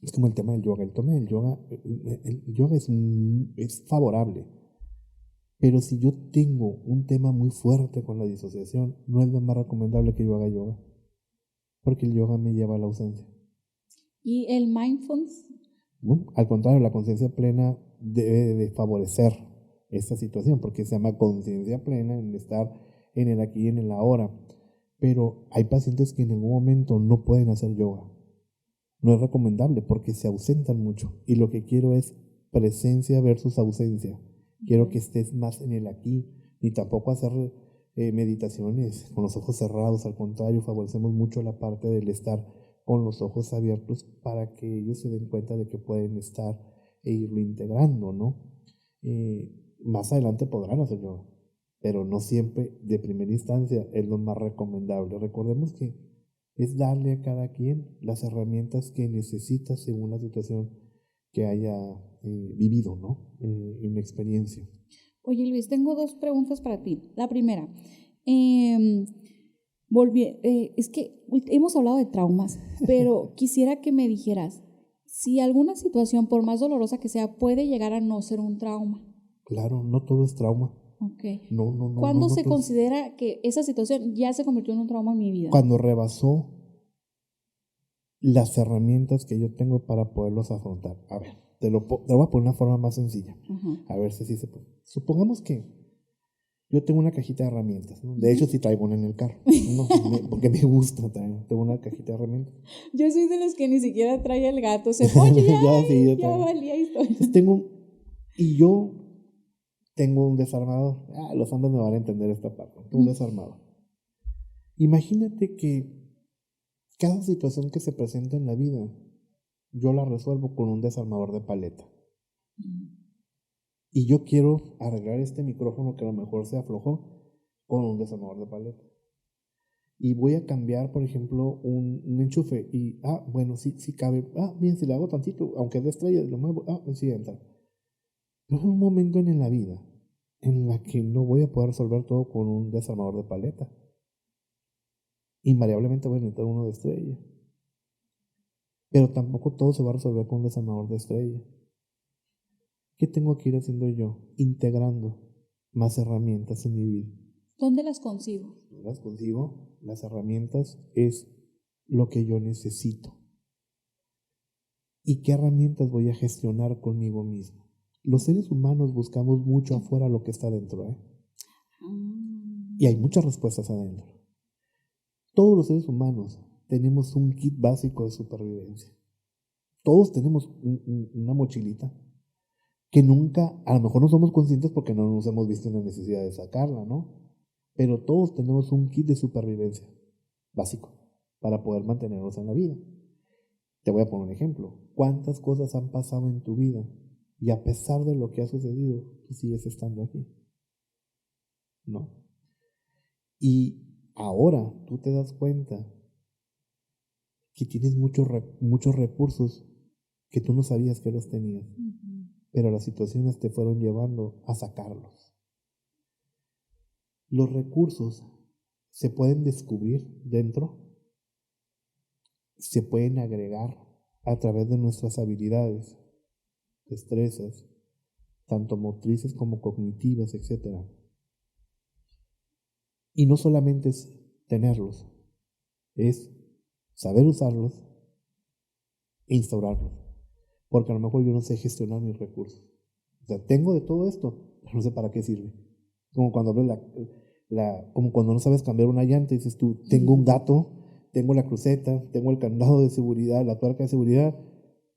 es como el tema del yoga. El yoga es favorable. Pero si yo tengo un tema muy fuerte con la disociación, no es lo más recomendable que yo haga yoga. Porque el yoga me lleva a la ausencia. ¿Y el mindfulness? ¿No? Al contrario, la conciencia plena debe de favorecer esta situación, porque se llama conciencia plena en estar en el aquí y en el ahora. Pero hay pacientes que en algún momento no pueden hacer yoga. No es recomendable porque se ausentan mucho. Y lo que quiero es presencia versus ausencia. Quiero que Okay. estés más en el aquí, ni tampoco hacer meditaciones con los ojos cerrados. Al contrario, favorecemos mucho la parte del estar con los ojos abiertos para que ellos se den cuenta de que pueden estar e irlo integrando, ¿no? Más adelante podrán hacer yoga, pero no siempre de primera instancia es lo más recomendable. Recordemos que es darle a cada quien las herramientas que necesita según la situación que haya vivido, ¿no? En la experiencia. Oye, Luis, tengo dos preguntas para ti. La primera, eh, es que hemos hablado de traumas, pero quisiera que me dijeras si alguna situación, por más dolorosa que sea, puede llegar a no ser un trauma. Claro, no todo es trauma. Ok. No, no, no, no, ¿Cuándo no se todo considera que esa situación ya se convirtió en un trauma en mi vida? Cuando rebasó las herramientas que yo tengo para poderlos afrontar. A ver, te lo voy a poner de una forma más sencilla. Ajá. A ver si sí se puede. Supongamos que yo tengo una cajita de herramientas, ¿no? De hecho, sí traigo una en el carro, ¿no? Porque me gusta traer. Tengo una cajita de herramientas. Yo soy de los que ni siquiera trae el gato, se pone ya, Ya, sí, yo ya traigo. valía historia. Entonces yo tengo un desarmador. Los hombres me van a entender esta parte. Tengo un desarmador. Imagínate que cada situación que se presenta en la vida, yo la resuelvo con un desarmador de paleta. Y yo quiero arreglar este micrófono que a lo mejor se aflojó con un desarmador de paleta. Y voy a cambiar, por ejemplo, un enchufe. Y, bueno, sí cabe. Bien, si le hago tantito, aunque es de estrella, lo muevo. Pues sí entra. Pero es un momento en la vida en la que no voy a poder resolver todo con un desarmador de paleta. Invariablemente voy a necesitar uno de estrella. Pero tampoco todo se va a resolver con un desarmador de estrella. ¿Qué tengo que ir haciendo yo? Integrando más herramientas en mi vida. ¿Dónde las consigo? Las consigo. Las herramientas es lo que yo necesito. ¿Y qué herramientas voy a gestionar conmigo mismo? Los seres humanos buscamos mucho afuera lo que está dentro, Y hay muchas respuestas adentro. Todos los seres humanos tenemos un kit básico de supervivencia. Todos tenemos una mochilita que nunca, a lo mejor no somos conscientes porque no nos hemos visto en la necesidad de sacarla, ¿no? Pero todos tenemos un kit de supervivencia básico para poder mantenernos en la vida. Te voy a poner un ejemplo. ¿Cuántas cosas han pasado en tu vida y a pesar de lo que ha sucedido, tú sigues estando aquí? ¿No? Y ahora tú te das cuenta que tienes muchos recursos que tú no sabías que los tenías, pero las situaciones te fueron llevando a sacarlos. Los recursos se pueden descubrir dentro, se pueden agregar a través de nuestras habilidades, destrezas, tanto motrices como cognitivas, etc. Y no solamente es tenerlos, es saber usarlos e instaurarlos. Porque a lo mejor yo no sé gestionar mis recursos. O sea, tengo de todo esto, pero no sé para qué sirve. Como cuando abres como cuando no sabes cambiar una llanta y dices tú, tengo un gato, tengo la cruceta, tengo el candado de seguridad, la tuerca de seguridad,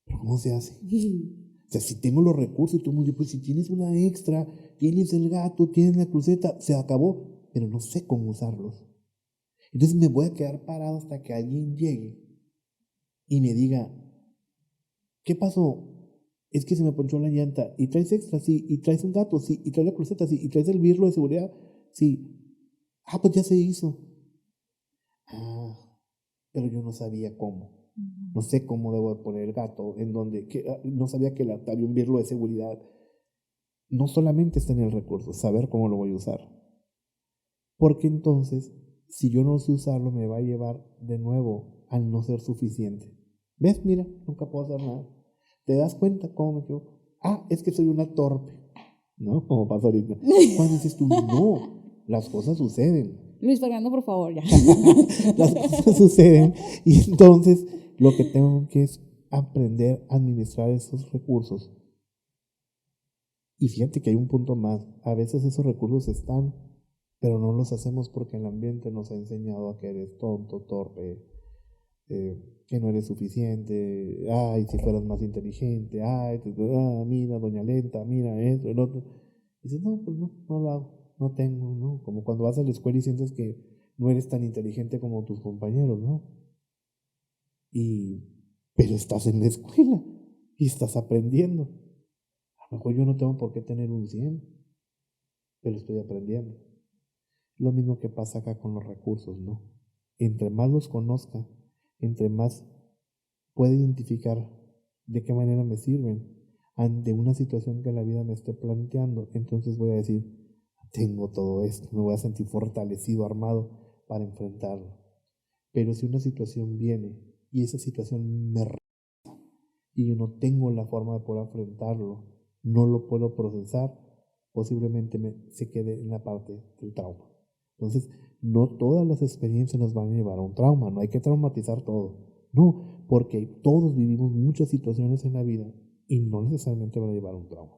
pero ¿cómo se hace? O sea, si tengo los recursos y todo el mundo, pues si tienes una extra, tienes el gato, tienes la cruceta, se acabó, pero no sé cómo usarlos. Entonces me voy a quedar parado hasta que alguien llegue y me diga, ¿qué pasó? Es que se me ponchó la llanta. ¿Y traes extra? Sí. ¿Y traes un gato? Sí. ¿Y traes la cruceta? Sí. ¿Y traes el birlo de seguridad? Sí. Pues ya se hizo. Pero yo no sabía cómo. No sé cómo debo de poner el gato, en donde, no sabía que había un birlo de seguridad. No solamente está en el recurso, saber cómo lo voy a usar. Porque entonces, si yo no sé usarlo, me va a llevar de nuevo al no ser suficiente. ¿Ves? Mira, nunca puedo hacer nada. ¿Te das cuenta cómo me equivoco? Es que soy una torpe, ¿no? Como pasó ahorita. Cuando dices tú, no, las cosas suceden. Luis Fernando, por favor, ya. Las cosas suceden y entonces lo que tengo que es aprender a administrar esos recursos. Y fíjate que hay un punto más. A veces esos recursos están, pero no los hacemos porque el ambiente nos ha enseñado a que eres tonto, torpe, que no eres suficiente, si fueras más inteligente, mira, doña Lenta, mira esto, el otro. Y dices, no, pues no lo hago, no tengo, ¿no? Como cuando vas a la escuela y sientes que no eres tan inteligente como tus compañeros, ¿no? Pero estás en la escuela y estás aprendiendo. A lo mejor yo no tengo por qué tener un 100, pero estoy aprendiendo. Lo mismo que pasa acá con los recursos, ¿no? Entre más los conozca, entre más pueda identificar de qué manera me sirven ante una situación que la vida me esté planteando, entonces voy a decir, tengo todo esto, me voy a sentir fortalecido, armado para enfrentarlo. Pero si una situación viene y esa situación me resta y yo no tengo la forma de poder enfrentarlo, no lo puedo procesar, posiblemente se quede en la parte del trauma. Entonces, no todas las experiencias nos van a llevar a un trauma, no hay que traumatizar todo. No, porque todos vivimos muchas situaciones en la vida y no necesariamente van a llevar a un trauma.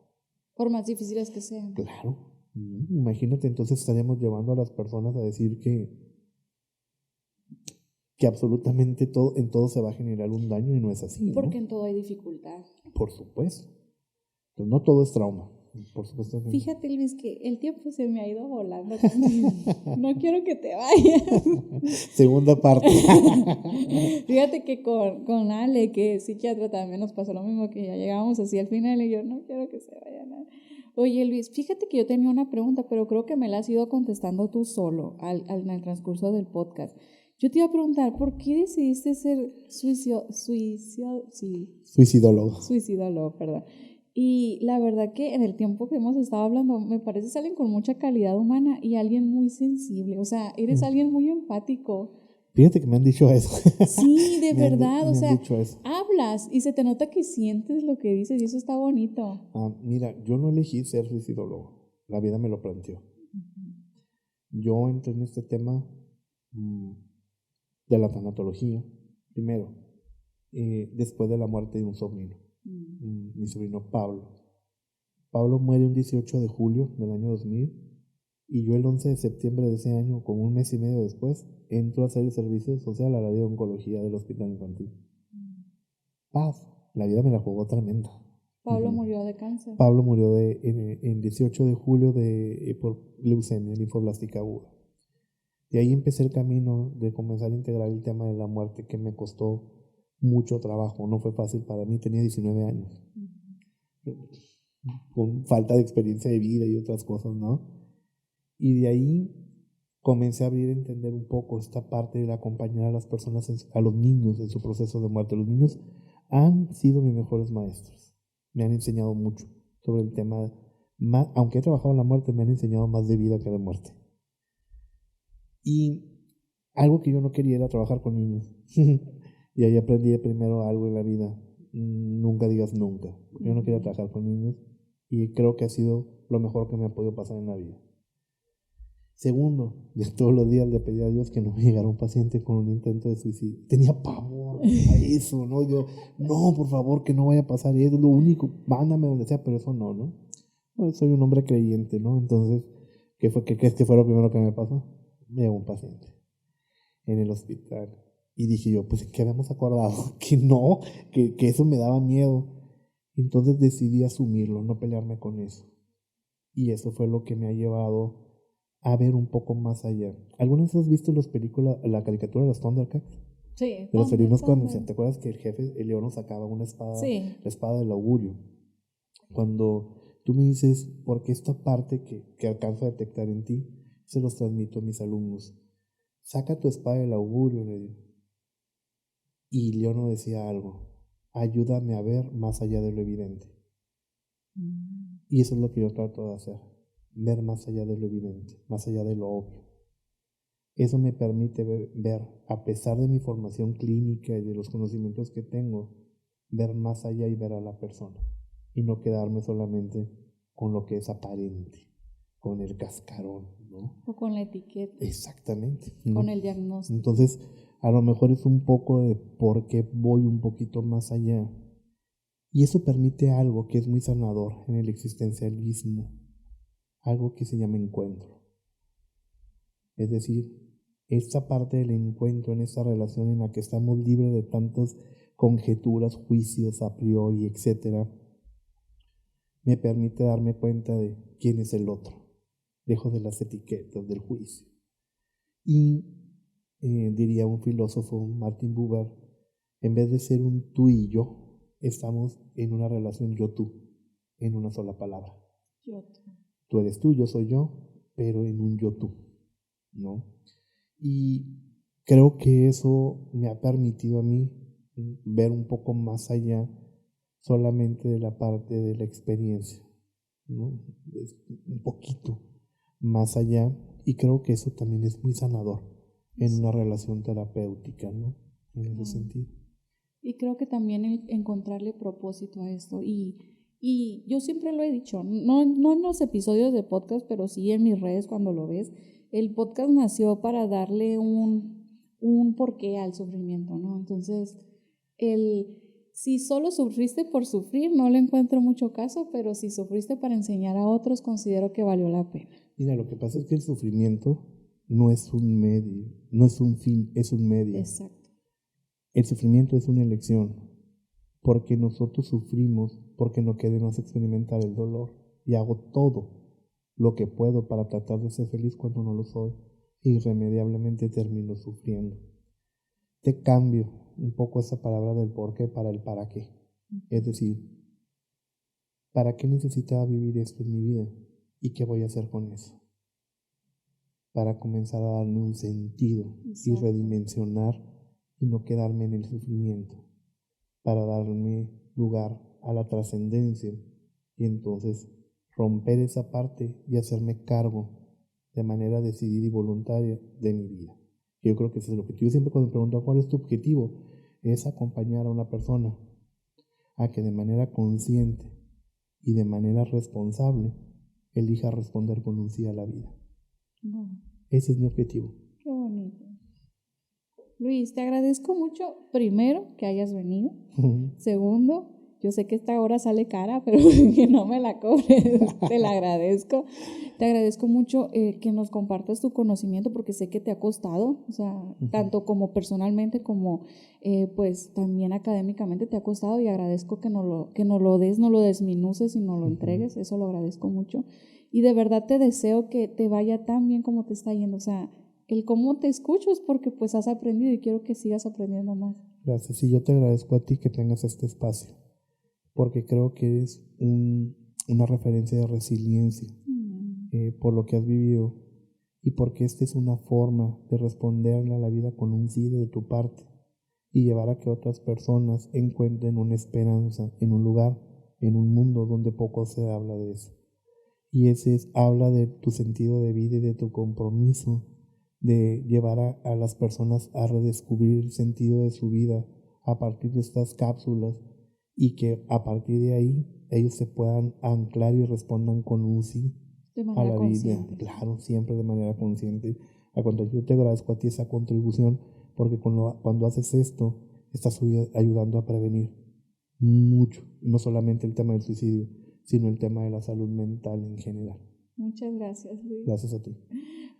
Por más difíciles que sean. Claro. Imagínate, entonces estaríamos llevando a las personas a decir que absolutamente todo, en todo se va a generar un daño y no es así. Porque ¿no? en todo hay dificultad. Por supuesto. Entonces, no todo es trauma. Por supuesto. Fíjate, Luis, que el tiempo se me ha ido volando también. No quiero que te vayas. Segunda parte. Fíjate que con Ale, que es psiquiatra, también nos pasó lo mismo, que ya llegamos así al final y yo no quiero que se vayan. Oye, Luis, fíjate que yo tenía una pregunta, pero creo que me la has ido contestando tú solo en el transcurso del podcast. Yo te iba a preguntar, ¿por qué decidiste ser Suicidólogo. suicidólogo, perdón? Y la verdad que en el tiempo que hemos estado hablando, me parece alguien con mucha calidad humana y alguien muy sensible. O sea, eres alguien muy empático. Fíjate que me han dicho eso. Sí, de verdad. Me O han sea, dicho eso. hablas y se te nota que sientes lo que dices y eso está bonito. Mira, yo no elegí ser suicidólogo. La vida me lo planteó. Yo entré en este tema mm, de la tanatología, primero, después de la muerte de un sobrino, mi sobrino Pablo. Pablo muere un 18 de julio del año 2000 y yo el 11 de septiembre de ese año, como un mes y medio después, entro a hacer el servicio social al área de oncología del hospital infantil. Paz, la vida me la jugó tremenda. Pablo murió de cáncer. Pablo murió en 18 de julio por leucemia, linfoblástica aguda. De ahí empecé el camino de comenzar a integrar el tema de la muerte, que me costó mucho trabajo. No fue fácil para mí, tenía 19 años. Con falta de experiencia de vida y otras cosas, ¿no? Y de ahí comencé a abrir, a entender un poco esta parte de acompañar a las personas, a los niños en su proceso de muerte. Los niños han sido mis mejores maestros. Me han enseñado mucho sobre el tema. Aunque he trabajado en la muerte, me han enseñado más de vida que de muerte. Y algo que yo no quería era trabajar con niños. Y ahí aprendí primero algo en la vida. Nunca digas nunca. Yo no quería trabajar con niños y creo que ha sido lo mejor que me ha podido pasar en la vida. Segundo, yo todos los días le pedí a Dios que no me llegara un paciente con un intento de suicidio. Tenía pavor a eso, ¿no? Yo, no, por favor, que no vaya a pasar, es lo único, mándame donde sea, pero eso no. Bueno, soy un hombre creyente, ¿no? Entonces, ¿qué crees que fue lo primero que me pasó? Me llegó un paciente en el hospital. Y dije yo, pues, ¿qué habíamos acordado? Que no, que eso me daba miedo. Entonces decidí asumirlo, no pelearme con eso. Y eso fue lo que me ha llevado a ver un poco más allá. ¿Alguna vez has visto las películas, la caricatura de los Thundercats? Sí. De los felinos cuando ¿te acuerdas que el jefe, el león, nos sacaba una espada, sí, la espada del augurio? Cuando tú me dices, porque esta parte que alcanzo a detectar en ti, se los transmito a mis alumnos. Saca tu espada del augurio, le digo. Y Leono decía algo, ayúdame a ver más allá de lo evidente. Y eso es lo que yo trato de hacer, ver más allá de lo evidente, más allá de lo obvio. Eso me permite ver, a pesar de mi formación clínica y de los conocimientos que tengo, ver más allá y ver a la persona. Y no quedarme solamente con lo que es aparente, con el cascarón, ¿no? O con la etiqueta. Exactamente, ¿no? Con el diagnóstico. Entonces, a lo mejor es un poco de por qué voy un poquito más allá. Y eso permite algo que es muy sanador en el existencialismo, algo que se llama encuentro. Es decir, esta parte del encuentro en esta relación en la que estamos libres de tantas conjeturas, juicios a priori, etc., me permite darme cuenta de quién es el otro, lejos de las etiquetas, del juicio. Y diría un filósofo, Martin Buber, en vez de ser un tú y yo, estamos en una relación yo-tú, en una sola palabra. Yo-tú. Tú eres tú, yo soy yo, pero en un yo-tú, ¿no? Y creo que eso me ha permitido a mí ver un poco más allá solamente de la parte de la experiencia, ¿no? Un poquito más allá, y creo que eso también es muy sanador en una relación terapéutica, ¿no? En ese sentido. Y creo que también encontrarle propósito a esto. Y yo siempre lo he dicho, no en los episodios de podcast, pero sí en mis redes cuando lo ves. El podcast nació para darle un porqué al sufrimiento, ¿no? Entonces, si solo sufriste por sufrir, no le encuentro mucho caso, pero si sufriste para enseñar a otros, considero que valió la pena. Mira, lo que pasa es que el sufrimiento no es un medio, no es un fin, es un medio. Exacto. El sufrimiento es una elección, porque nosotros sufrimos porque no queremos experimentar el dolor y hago todo lo que puedo para tratar de ser feliz cuando no lo soy e irremediablemente termino sufriendo. Te cambio un poco esa palabra del por qué para el para qué. Es decir, ¿para qué necesitaba vivir esto en mi vida? ¿Y qué voy a hacer con eso? Para comenzar a darme un sentido y Exacto. redimensionar y no quedarme en el sufrimiento, para darme lugar a la trascendencia y entonces romper esa parte y hacerme cargo de manera decidida y voluntaria de mi vida. Yo creo que eso es lo que yo siempre cuando me pregunto cuál es tu objetivo, es acompañar a una persona a que de manera consciente y de manera responsable elija responder con un sí a la vida. Wow, Ese es mi objetivo. qué bonito. Luis, te agradezco mucho, primero, que hayas venido. Segundo, yo sé que esta hora sale cara, pero que no me la cobres, te la agradezco. Te agradezco mucho que nos compartas tu conocimiento porque sé que te ha costado, o sea, tanto como personalmente como pues también académicamente te ha costado y agradezco que nos lo des, no lo desminuces y nos lo entregues, eso lo agradezco mucho. Y de verdad te deseo que te vaya tan bien como te está yendo, o sea, el cómo te escucho es porque pues has aprendido y quiero que sigas aprendiendo más. Gracias. Y yo te agradezco a ti que tengas este espacio, porque creo que eres una referencia de resiliencia por lo que has vivido y porque esta es una forma de responderle a la vida con un sí de tu parte y llevar a que otras personas encuentren una esperanza en un lugar, en un mundo donde poco se habla de eso. Y habla de tu sentido de vida y de tu compromiso de llevar a las personas a redescubrir el sentido de su vida a partir de estas cápsulas y que a partir de ahí ellos se puedan anclar y respondan con un sí De a manera la vida. consciente. Claro, siempre de manera consciente. A cuando yo te agradezco a ti esa contribución porque cuando haces esto estás ayudando a prevenir mucho, no solamente el tema del suicidio, sino el tema de la salud mental en general. Muchas gracias, Luis. Gracias a ti.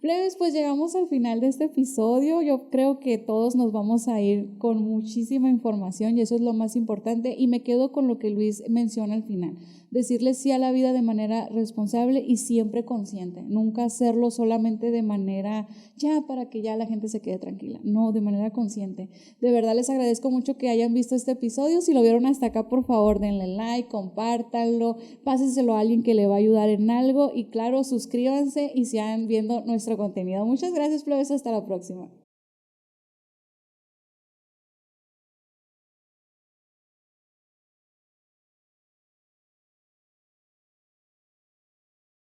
Plebes, pues llegamos al final de este episodio. Yo creo que todos nos vamos a ir con muchísima información y eso es lo más importante. Y me quedo con lo que Luis menciona al final. Decirle sí a la vida de manera responsable y siempre consciente. Nunca hacerlo solamente de manera ya para que ya la gente se quede tranquila. No, de manera consciente. De verdad les agradezco mucho que hayan visto este episodio. Si lo vieron hasta acá, por favor, denle like, compártanlo, pásenselo a alguien que le va a ayudar en algo y claro, suscríbanse y sigan viendo nuestro contenido. Muchas gracias, plebes. Hasta la próxima.